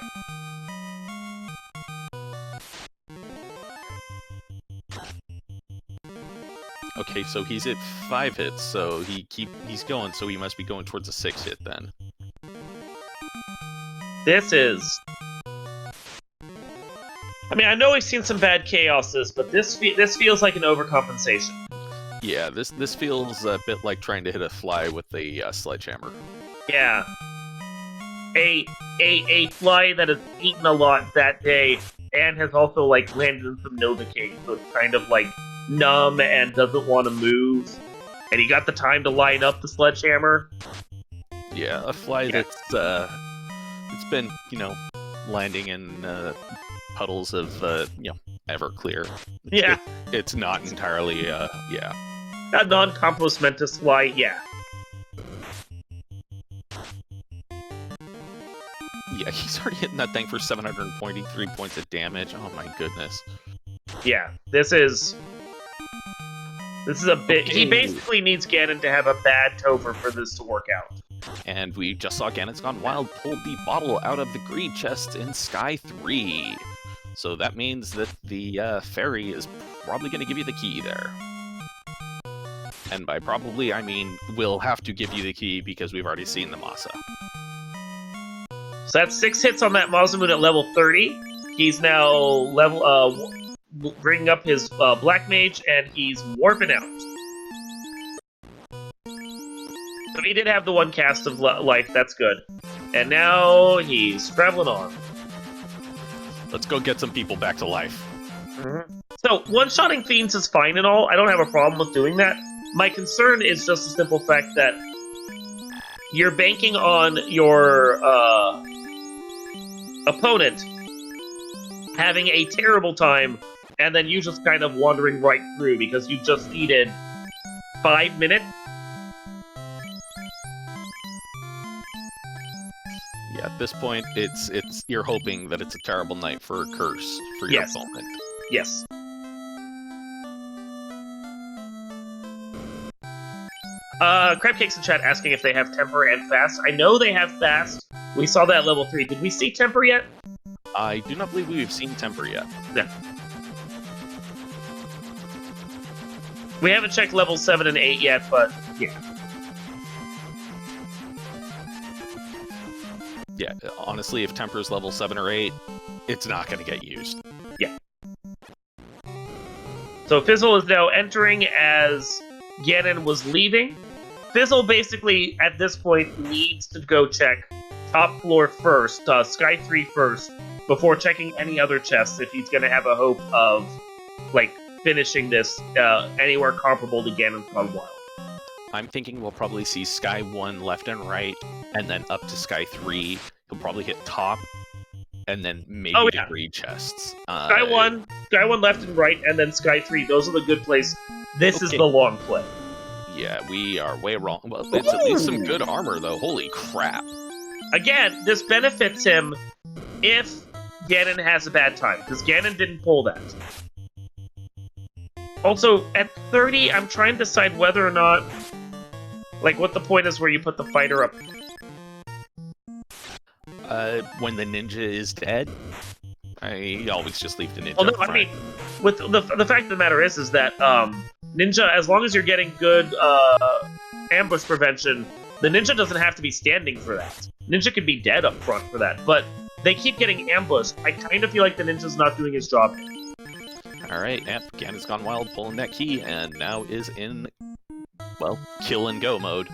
Okay, so he's at 5 hits, so he's going, so he must be going towards a 6 hit then. This is... I mean, I know we've seen some bad chaoses, but this feels like an overcompensation. Yeah, this feels a bit like trying to hit a fly with a sledgehammer. Yeah. A fly that has eaten a lot that day and has also like landed in some Novocaine, so it's kind of like numb and doesn't want to move. And he got the time to line up the sledgehammer. Yeah, a fly that's it's been, landing in puddles of Everclear. Yeah. It's not entirely A non-compost Mentis fly, yeah. Yeah, he's already hitting that thing for 723 points of damage. Oh my goodness. Yeah, this is a bit... Okay. He basically needs Ganon to have a bad Topher for this to work out. And we just saw Ganon's Gone Wild pull the bottle out of the greed chest in Sky 3. So that means that the fairy is probably going to give you the key there. And by probably, I mean we'll have to give you the key because we've already seen the Masa. So that's 6 hits on that Masamune at level 30. He's now bringing up his Black Mage, and he's warping out. So he did have the one cast of life, that's good. And now he's traveling on. Let's go get some people back to life. Mm-hmm. So, one-shotting Fiends is fine and all. I don't have a problem with doing that. My concern is just the simple fact that you're banking on your opponent having a terrible time, and then you just kind of wandering right through because you just needed 5 minutes. Yeah, at this point, it's you're hoping that it's a terrible night for a curse for your opponent. Yes. Crabcakes in chat asking if they have Temper and Fast. I know they have Fast. We saw that at level 3. Did we see Temper yet? I do not believe we've seen Temper yet. No. We haven't checked level 7 and 8 yet, but yeah. Yeah, honestly, if Temper's level 7 or 8, it's not going to get used. Yeah. So Fizzle is now entering as Ganon was leaving. Fizzle basically, at this point, needs to go check top floor first, Sky 3 first, before checking any other chests if he's going to have a hope of, like, finishing this anywhere comparable to Ganon's Gone Wild. I'm thinking we'll probably see Sky 1 left and right, and then up to Sky 3. He'll probably hit top, and then maybe the greed chests. Sky 1 left and right, and then Sky 3. Those are the good plays. This is the long play. Yeah, we are way wrong. Well, it's at least some good armor, though. Holy crap. Again, this benefits him if Ganon has a bad time, because Ganon didn't pull that. Also, at 30, I'm trying to decide whether or not, like, what the point is where you put the fighter up. When the ninja is dead, I always just leave the ninja. Well, no, I mean, with the fact of the matter is that ninja, as long as you're getting good ambush prevention, the ninja doesn't have to be standing for that. Ninja can be dead up front for that, but they keep getting ambushed. I kind of feel like the ninja's not doing his job. Alright, and Ganon's gone wild, pulling that key, and now is in, well, kill and go mode.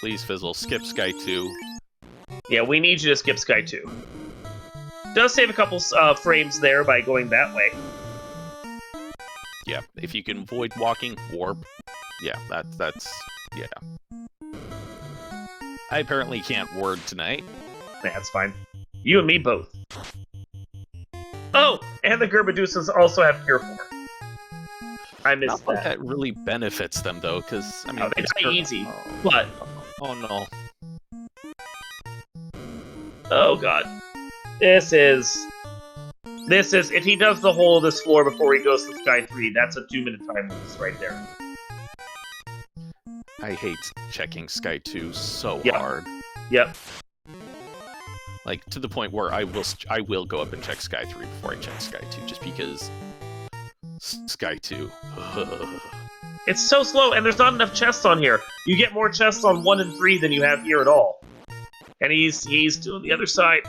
Please, Fizzle, skip Sky 2. Yeah, we need you to skip Sky 2. Does save a couple frames there by going that way. Yeah, if you can avoid walking, warp. Yeah, that's yeah. I apparently can't word tonight. That's fine. You and me both. Oh, and the Gerbadusas also have Cure 4. I missed Not that. like that really benefits them, though, because, I mean... they die easy, but... Oh, no. Oh, God. This is... If he does the whole of this floor before he goes to Sky 3, that's a 2-minute time loss right there. I hate checking Sky 2 so hard. Yep. Like, to the point where I will go up and check Sky 3 before I check Sky 2, just because... Sky 2. It's so slow, and there's not enough chests on here. You get more chests on 1 and 3 than you have here at all. And he's doing the other side.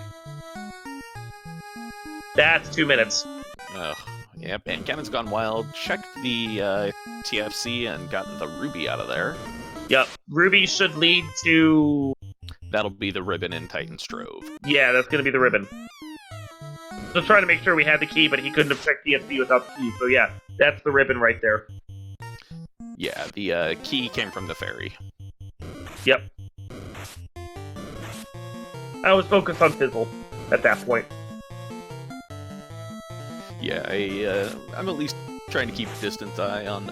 That's 2 minutes. Oh, yep, and Ganon's gone wild. Checked the TFC and got the Ruby out of there. Yep, Ruby should lead to... That'll be the ribbon in Titan Strove. Yeah, that's gonna be the ribbon. Just trying to make sure we had the key, but he couldn't have checked TFC without the key, so yeah, that's the ribbon right there. Yeah, the key came from the ferry. Yep. I was focused on Fizzle at that point. Yeah, I'm at least trying to keep a distant eye on,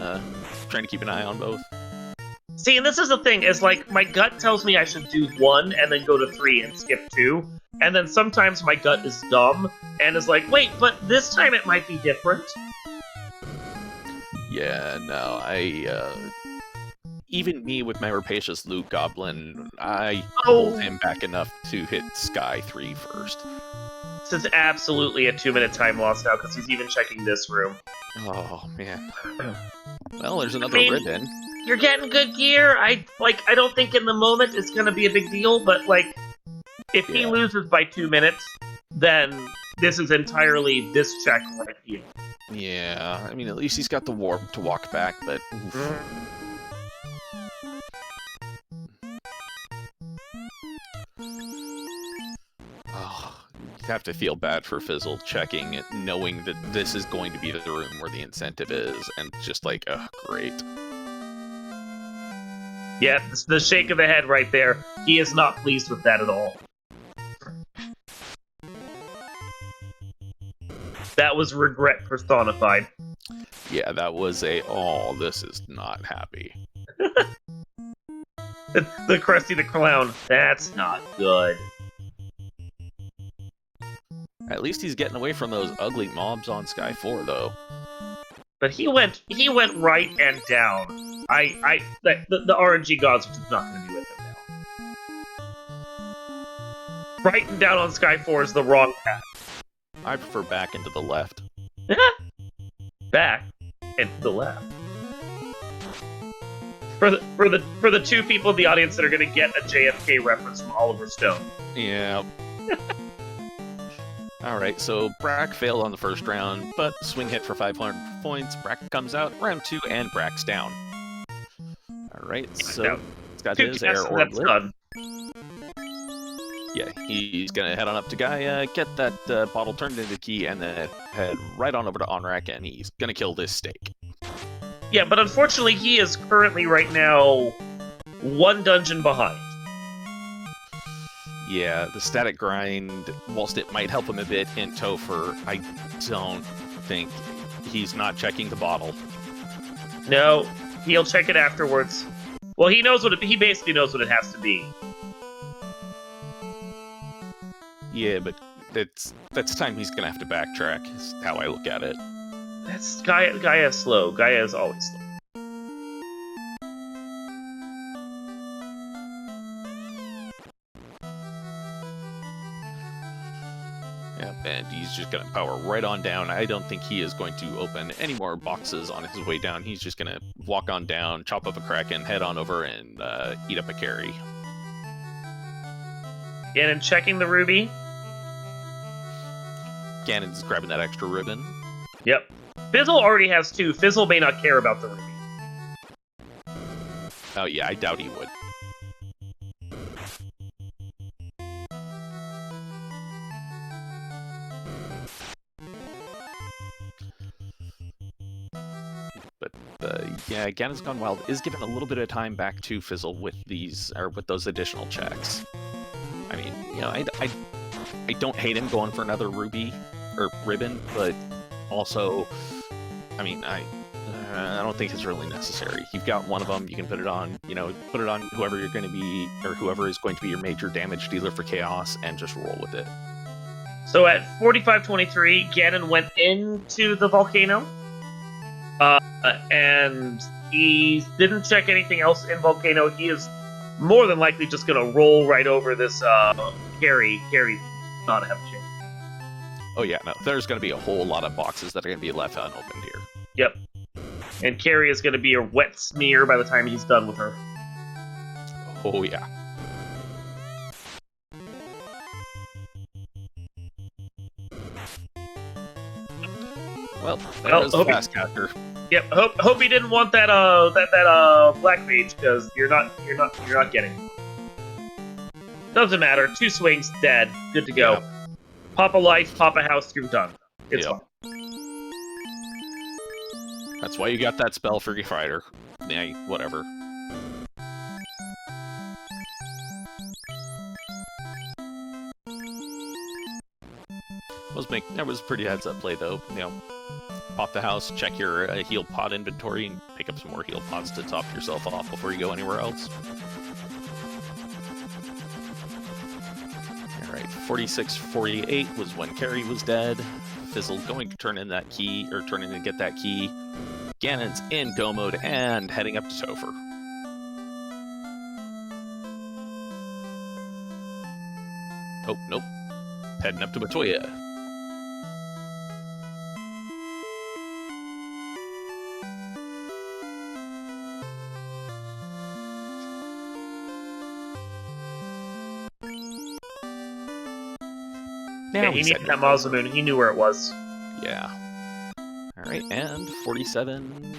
trying to keep an eye on both. See, and this is the thing, is like, my gut tells me I should do 1 and then go to 3 and skip 2, and then sometimes my gut is dumb, and is like, wait, but this time it might be different. Yeah, no, even me with my rapacious loot goblin, I pulled him back enough to hit Sky 3 first. This is absolutely a 2-minute time loss now, because he's even checking this room. Oh, man. Well, there's another ribbon. You're getting good gear. I don't think in the moment it's gonna be a big deal, but like, if he loses by 2 minutes, then this is entirely this check right here. Yeah, I mean, at least he's got the warp to walk back, but... Oh, you have to feel bad for Fizzle checking it, knowing that this is going to be the room where the incentive is, and just like, oh, great. Yeah, the shake of the head right there. He is not pleased with that at all. That was regret personified. Yeah, that was a, oh, this is not happy. the Krusty the Clown, that's not good. At least he's getting away from those ugly mobs on Sky 4, though. But he went right and down. The RNG gods are just not going to be with him now. Right and down on Sky 4 is the wrong path. I prefer back into the left. Back and to the left. For the 2 people in the audience that are going to get a JFK reference from Oliver Stone. Yeah. Alright, so Brack failed on the first round, but swing hit for 500 points. Brack comes out, round 2, and Brack's down. Alright, so he's got his air orblet. Yeah, he's gonna head on up to Gaia, get that bottle turned into key, and then head right on over to Onrak, and he's gonna kill this stake. Yeah, but unfortunately he is currently right now 1 dungeon behind. Yeah, the static grind, whilst it might help him a bit in Topher, I don't think he's not checking the bottle. No, he'll check it afterwards. Well, he basically knows what it has to be. Yeah, but that's time he's gonna have to backtrack, is how I look at it. That's Gaia is slow. Gaia is always slow. Yeah, and he's just gonna power right on down. I don't think he is going to open any more boxes on his way down. He's just gonna walk on down, chop up a Kraken, head on over, and eat up a carry. Ganon checking the ruby. Ganon's grabbing that extra ribbon. Yep. Fizzle already has 2. Fizzle may not care about the ruby. Oh yeah, I doubt he would. But yeah, Ganon's Gone Wild is given a little bit of time back to Fizzle with these, or with those additional checks. I mean, you know, I don't hate him going for another ruby or ribbon, but also, I mean, I don't think it's really necessary. You've got one of them, you can put it on, you know, put it on whoever you're going to be, or whoever is going to be your major damage dealer for Chaos, and just roll with it. So at 45:23, Ganon went into the volcano, and he didn't check anything else in volcano. He is more than likely just going to roll right over this carry. Carry not have a chance. Oh yeah, no, there's going to be a whole lot of boxes that are going to be left unopened here. Yep. And Carrie is going to be a wet smear by the time he's done with her. Oh yeah. Well, there goes the fast caster. Yep. Hope he didn't want that black mage, because you're not getting it. Doesn't matter. 2 swings, dead. Good to go. Yep. Pop a life, pop a house, you're done. It's fine. That's why you got that spell for your fighter. Yeah, whatever. That was a pretty heads-up play, though. You know, pop the house, check your heal pod inventory, and pick up some more heal pods to top yourself off before you go anywhere else. Alright, 46-48 was when Carrie was dead. Fizzle going to turn in that key, or turn in and get that key. Ganon's in go mode and heading up to Topher. Oh, nope. Heading up to Matoya. Yeah, he needed that Mazamoon. He knew where it was. Yeah. Alright, and 47...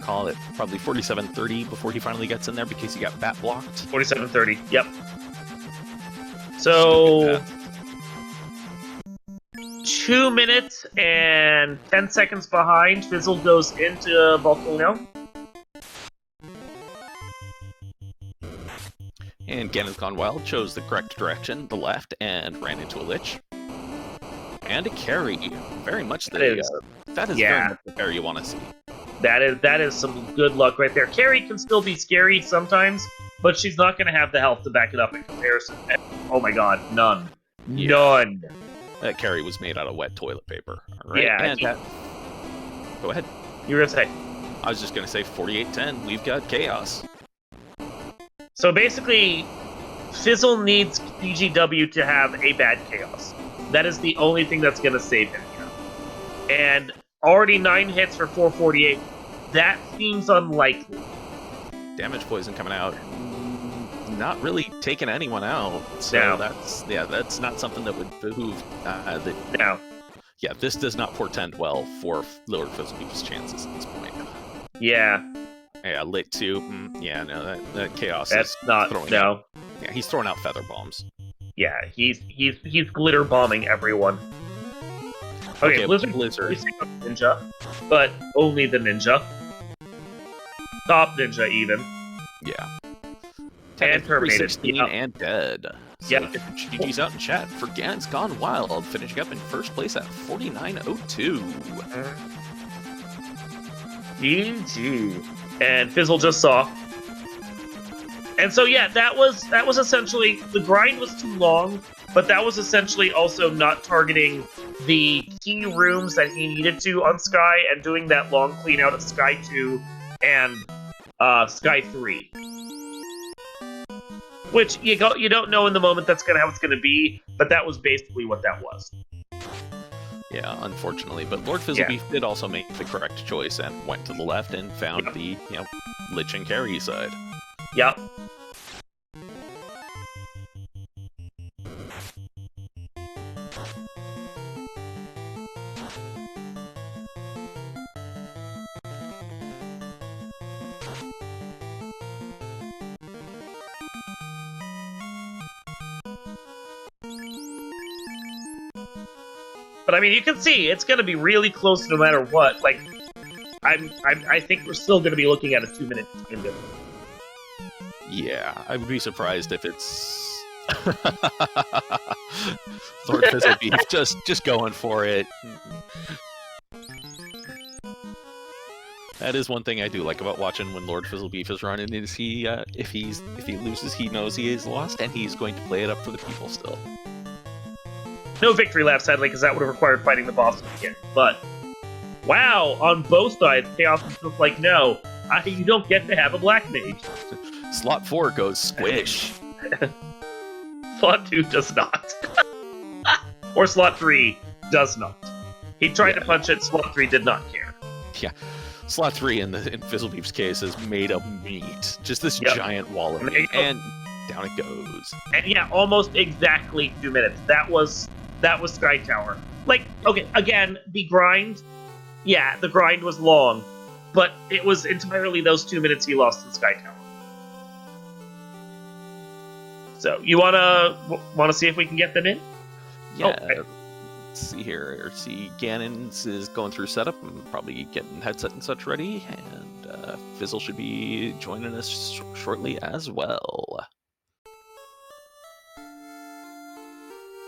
Call it probably 47-30 before he finally gets in there because he got bat blocked. 47-30, yep. So... 2 minutes and 10 seconds behind, Fizzle goes into Volcano. And Ganon's Gone Wild chose the correct direction, the left, and ran into a Lich. And a carry. Very much the... That is very much the carry you want to see. That is some good luck right there. Carrie can still be scary sometimes, but she's not going to have the health to back it up in comparison. And, oh my god, none. Yeah. None. That carry was made out of wet toilet paper. All right? Yeah. And go ahead. You were going to say? I was just going to say 48-10. We've got Chaos. So basically, Fizzle needs BGW to have a bad Chaos. That is the only thing that's going to save him here. And already 9 hits for 448. That seems unlikely. Damage poison coming out. Not really taking anyone out. So that's not something that would behoove. No. Yeah, this does not portend well for LordFizzlebeef's chances at this point. Yeah. Yeah, lit 2. Yeah, no, that Chaos that's is not throwing no. Out, yeah, he's throwing out feather bombs. Yeah, he's glitter bombing everyone. Okay, Blizzard. Ninja, but only the ninja. Top ninja, even. Yeah. And Terminated. And dead. So get the GG's out in chat for Ganon's Gone Wild, finishing up in first place at 49.02. GG. And Fizzle just saw. And so yeah, that was essentially, the grind was too long, but that was essentially also not targeting the key rooms that he needed to on Sky and doing that long clean out of Sky 2 and Sky 3. Which you don't know in the moment that's how it's gonna be, but that was basically what that was. Yeah, unfortunately, but LordFizzlebeef did also make the correct choice and went to the left and found the Lich and Carry side. Yep. But I mean, you can see it's going to be really close no matter what. Like, I think we're still going to be looking at a 2-minute time difference. Yeah, I would be surprised if it's LordFizzlebeef just going for it. That is one thing I do like about watching when LordFizzlebeef is running. Is he if he loses, he knows he is lost, and he's going to play it up for the people still. No victory lap, sadly, because that would have required fighting the boss again. But wow, on both sides, Chaos is just like, no, you don't get to have a black mage. Slot 4 goes squish. Slot 2 does not. Or Slot 3 does not. He tried to punch it, Slot 3 did not care. Yeah. Slot 3 in Fizzlebeef's case is made of meat. Just this giant wall of meat. And down it goes. And yeah, almost exactly 2 minutes. That was Sky Tower. Like, okay, again, the grind was long, but it was entirely those 2 minutes he lost in Sky Tower. So, you wanna see if we can get them in? Yeah. Let's see here. See, Ganon's is going through setup and probably getting headset and such ready, and Fizzle should be joining us shortly as well.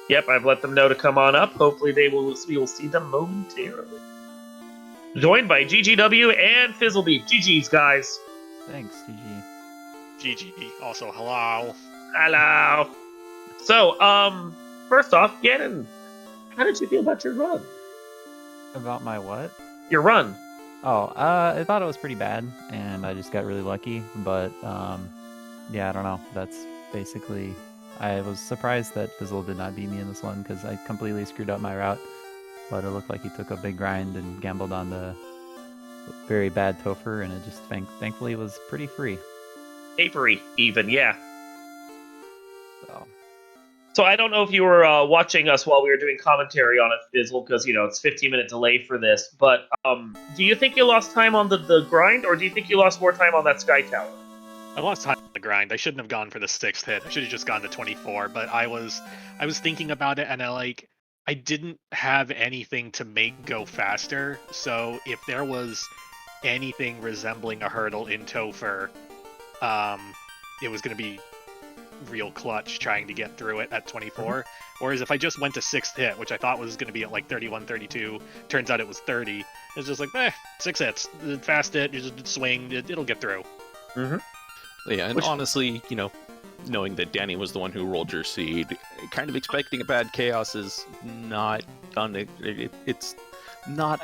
Yep, I've let them know to come on up. Hopefully we will see them momentarily. Joined by GGW and Fizzlebeef. GG's, guys. Thanks, GG. GG. Also, hello. Hello. So, first off, Ganon, how did you feel about your run? About my what? Your run. Oh, I thought it was pretty bad, and I just got really lucky. But yeah, I don't know. That's basically. I was surprised that Fizzle did not beat me in this one because I completely screwed up my route. But it looked like he took a big grind and gambled on the very bad Topher, and it just thankfully was pretty free. Apery, even, yeah. So I don't know if you were watching us while we were doing commentary on it, Fizzle, because, it's 15-minute delay for this, but do you think you lost time on the grind, or do you think you lost more time on that Sky Tower? I lost time on the grind. I shouldn't have gone for the 6th hit. I should have just gone to 24, but I was thinking about it, and I didn't have anything to make go faster, so if there was anything resembling a hurdle in Topher, it was going to be real clutch trying to get through it at 24. Whereas if I just went to 6th hit, which I thought was going to be at like 31, 32, turns out it was 30. It's just like, 6 hits, fast hit, you just swing, it'll get through. Yeah, and honestly, knowing that Danny was the one who rolled your seed, kind of expecting a bad chaos is not done. It's not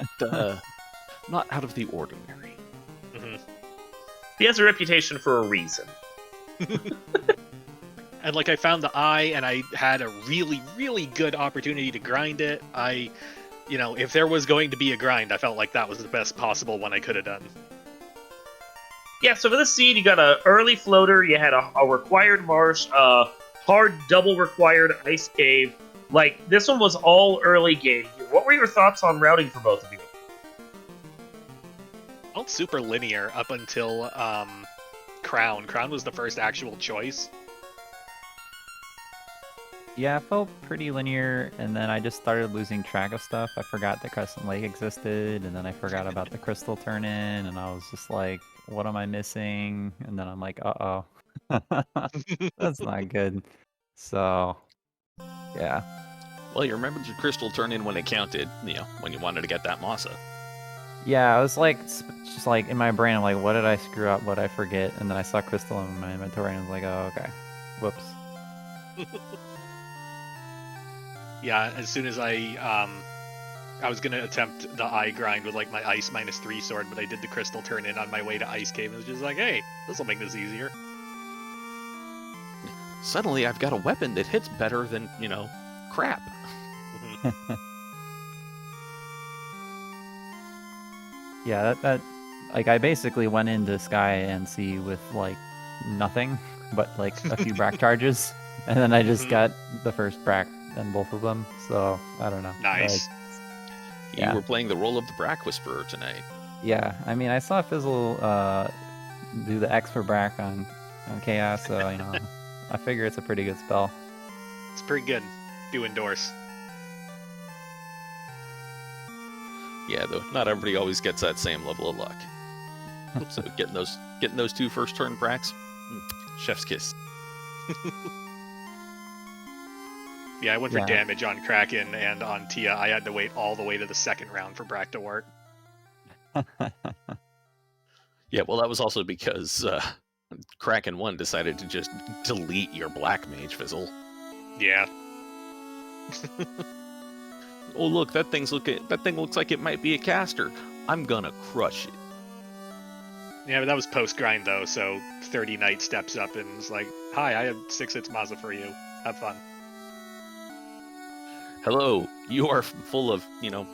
not out of the ordinary. He has a reputation for a reason. And I found the eye, and I had a really, really good opportunity to grind it. If there was going to be a grind, I felt like that was the best possible one I could have done. Yeah, so for this seed, you got an early floater, you had a required marsh, a hard double required ice cave. This one was all early game. What were your thoughts on routing for both of you? Felt super linear up until Crown. Crown was the first actual choice. yeah, it felt pretty linear, and then I just started losing track of stuff. I forgot that Crescent Lake existed, and then I forgot about the crystal turn-in, and I was just like, what am I missing? And then I'm like, uh-oh. That's not good. So, yeah. Well, you remembered your crystal turn-in when it counted, when you wanted to get that Masa. Yeah, I was like, just like in my brain, I'm like, what did I screw up? What did I forget? And then I saw crystal in my inventory, and I was like, oh, okay. Whoops. Yeah, as soon as I was gonna attempt the eye grind with my ice -3 sword, but I did the crystal turn in on my way to Ice Cave, and it was just like, hey, this will make this easier. Suddenly I've got a weapon that hits better than, crap. Yeah, that I basically went into Sky and Sea with nothing but a few brack charges, and then I just got the first brack and both of them. So I don't know. Nice. You were playing the role of the Brack Whisperer tonight. Yeah, I mean, I saw Fizzle do the X for brack on Chaos, so I figure it's a pretty good spell. It's pretty good. Do endorse. Yeah, though not everybody always gets that same level of luck. So getting those 2 first turn bracks, chef's kiss. Yeah, I went for Yeah. damage on Kraken and on Tia. I had to wait all the way to the second round for Brack to work. Yeah, well, that was also because Kraken 1 decided to just delete your Black Mage Fizzle. Yeah. Oh, look, that thing looks like it might be a caster. I'm gonna crush it. Yeah, but that was post-grind, though, so 30 Knight steps up and is like, hi, I have 6 hits Mazza for you. Have fun. Hello, you are full of,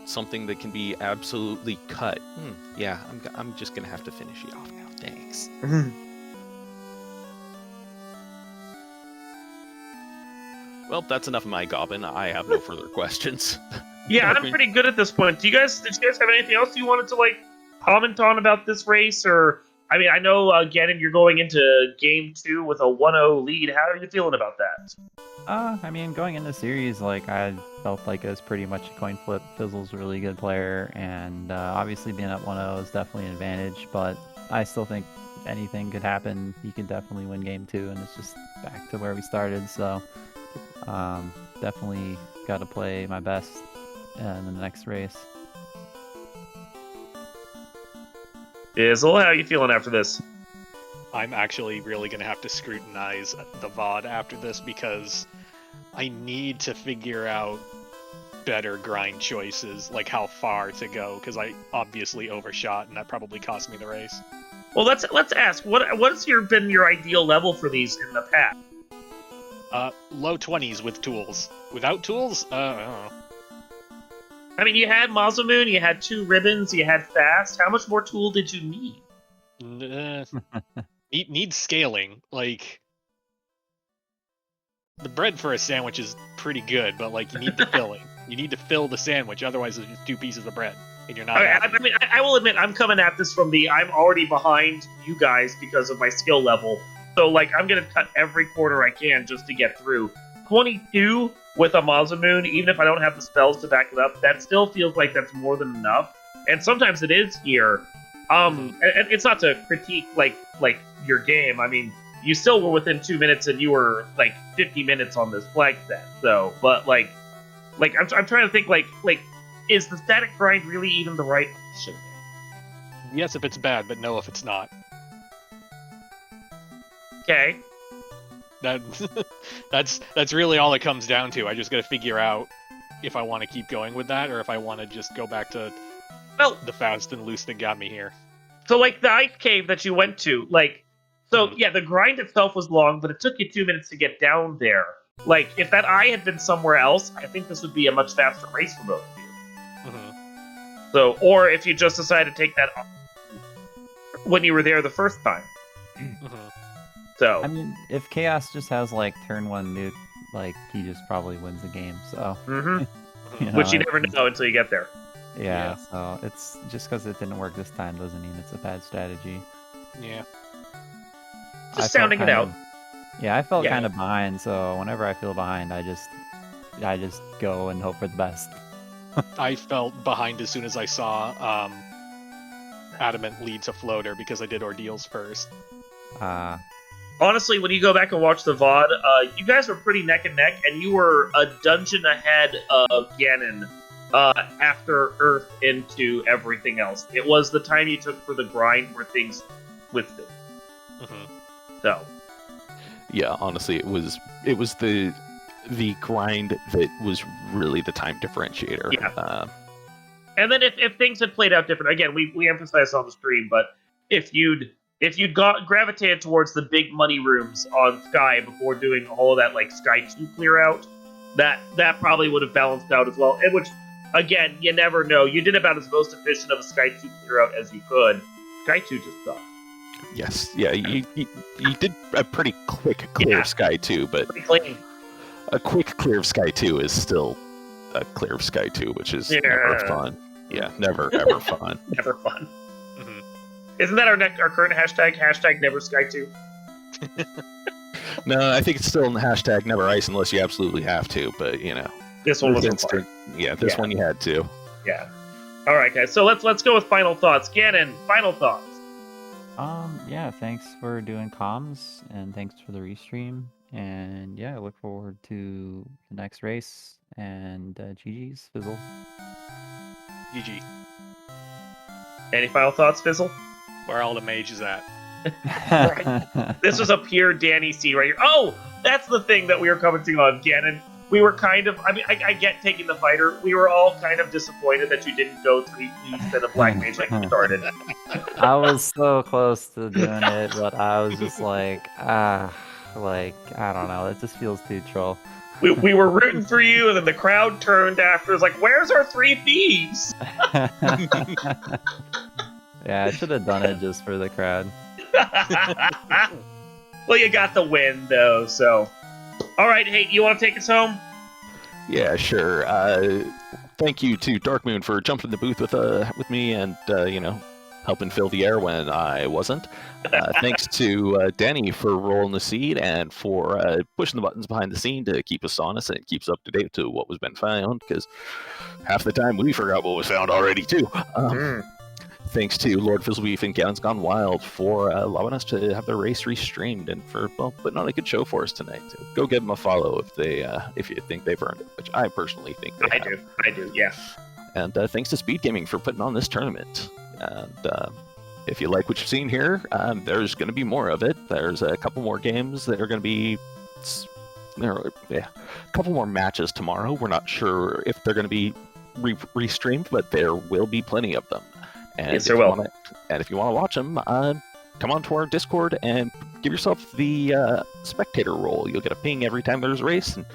something that can be absolutely cut. Yeah, I'm just gonna have to finish you off now. Thanks. Well, that's enough of my gobbin. I have no further questions. Yeah, I'm pretty good at this point. Did you guys have anything else you wanted to comment on about this race? Or I mean, I know Ganon, you're going into game 2 with a 1-0 lead. How are you feeling about that? I mean, going into the series, I felt like it was pretty much a coin flip. Fizzle's a really good player, and obviously being up 1-0 is definitely an advantage, but I still think anything could happen. He could definitely win game 2, and it's just back to where we started, so definitely got to play my best in the next race. Fizzle, how are you feeling after this? I'm actually really going to have to scrutinize the VOD after this because I need to figure out better grind choices, like how far to go, because I obviously overshot, and that probably cost me the race. Well, let's ask, what has been your ideal level for these in the past? Low 20s with tools. Without tools, I don't know. I mean, you had Mazamoon, you had 2 ribbons, you had fast. How much more tool did you need? Need scaling. Like, the bread for a sandwich is pretty good, but you need the filling. You need to fill the sandwich, otherwise it's just 2 pieces of bread, and you're not. Okay, I mean, I will admit, I'm coming at this from I'm already behind you guys because of my skill level. So, I'm gonna cut every quarter I can just to get through. 22 with a Mazamoon, even if I don't have the spells to back it up, that still feels like that's more than enough. And sometimes it is here. And it's not to critique like your game. I mean, you still were within 2 minutes, and you were 50 minutes on this flag set. So, but I'm trying to think is the static grind really even the right option? Yes, if it's bad, but no, if it's not. Okay. That's really all it comes down to. I just gotta figure out if I want to keep going with that, or if I want to just go back to the fast and loose that got me here. So, the ice cave that you went to, yeah, the grind itself was long, but it took you 2 minutes to get down there. If that eye had been somewhere else, I think this would be a much faster race for both of you. So, or if you just decided to take that when you were there the first time. So, I mean, if Chaos just has turn 1 nuke, he just probably wins the game. So, which you never know until you get there. Yeah. So it's just because it didn't work this time doesn't mean it's a bad strategy. Yeah. Just sounding it out. Yeah, I felt kind of behind. So whenever I feel behind, I just go and hope for the best. I felt behind as soon as I saw Adamant lead to Floater because I did Ordeals first. Honestly, when you go back and watch the VOD, you guys were pretty neck and neck, and you were a dungeon ahead of Ganon after Earth into everything else. It was the time you took for the grind where things twisted. So. Yeah, honestly, it was the grind that was really the time differentiator. Yeah. And then if things had played out different, again, we emphasized on the stream, but if you'd gravitated towards the big money rooms on Sky before doing all of that Sky 2 clear out, that probably would have balanced out as well. And which, again, you never know. You did about as most efficient of a Sky 2 clear out as you could. Sky 2 just sucked. Yes, yeah, you did a pretty quick clear of Sky 2, but pretty clean. A quick clear of Sky 2 is still a clear of Sky 2, which is never fun. Yeah, never, ever fun. Never fun. Isn't that our current hashtag? Hashtag never Sky 2? No, I think it's still in the hashtag never ice unless you absolutely have to, but This one was instant. Yeah, this one you had to. Yeah. All right, guys. So let's go with final thoughts. Ganon, final thoughts. Yeah, thanks for doing comms, and thanks for the restream. And yeah, I look forward to the next race. And GG's, Fizzle. GG. Any final thoughts, Fizzle? Where are all the mages at? This was a pure Danny C right here. Oh, that's the thing that we were commenting on, Ganon. We were kind of, I mean, I get taking the fighter. We were all kind of disappointed that you didn't go 3 instead of Black Mage like you started. I was so close to doing it, but I was just like, like, I don't know. It just feels too troll. We were rooting for you, and then the crowd turned after. It was like, where's our 3 thieves? Yeah, I should have done it just for the crowd. Well, you got the win, though, so... All right, hey, you want to take us home? Yeah, sure. Thank you to Dark Moon for jumping in the booth with me and helping fill the air when I wasn't. Thanks to Danny for rolling the seed and for pushing the buttons behind the scene to keep us honest and keeps up to date to what was been found, because half the time we forgot what was found already too. Thanks to LordFizzlebeef and ganonsgonewild for allowing us to have the race restreamed and for putting on a good show for us tonight. Go give them a follow if you think they've earned it, which I personally think they have. I do, yeah. And thanks to SpeedGaming for putting on this tournament. And if you like what you've seen here, there's going to be more of it. There's a couple more games that are going to be... a couple more matches tomorrow. We're not sure if they're going to be restreamed, but there will be plenty of them. And yes, there will. And if you want to watch them, come on to our Discord and give yourself the spectator role. You'll get a ping every time there's a race, and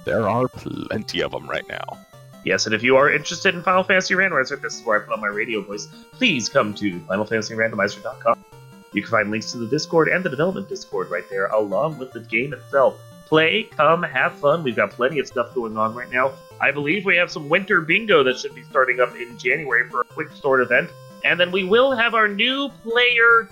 there are plenty of them right now. Yes, and if you are interested in Final Fantasy Randomizer, this is where I put on my radio voice, please come to FinalFantasyRandomizer.com. You can find links to the Discord and the development Discord right there, along with the game itself. Play, come, have fun. We've got plenty of stuff going on right now. I believe we have some winter bingo that should be starting up in January for a quick sort event. And then we will have our new player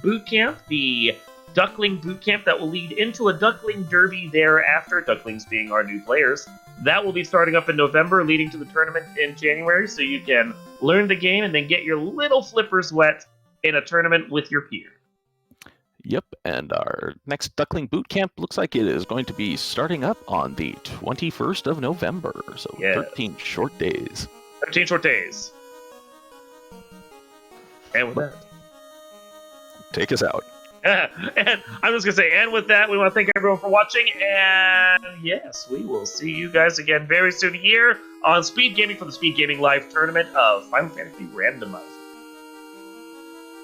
boot camp, the Duckling boot camp that will lead into a Duckling Derby thereafter, Ducklings being our new players. That will be starting up in November, leading to the tournament in January, so you can learn the game and then get your little flippers wet in a tournament with your peer. Yep, and our next Duckling Boot Camp looks like it is going to be starting up on the 21st of November, so yes. 13 short days. 13 short days. And with that, take us out. And I'm just going to say, and with that, we want to thank everyone for watching, and yes, we will see you guys again very soon here on Speed Gaming for the Speed Gaming Live tournament of Final Fantasy Randomizer.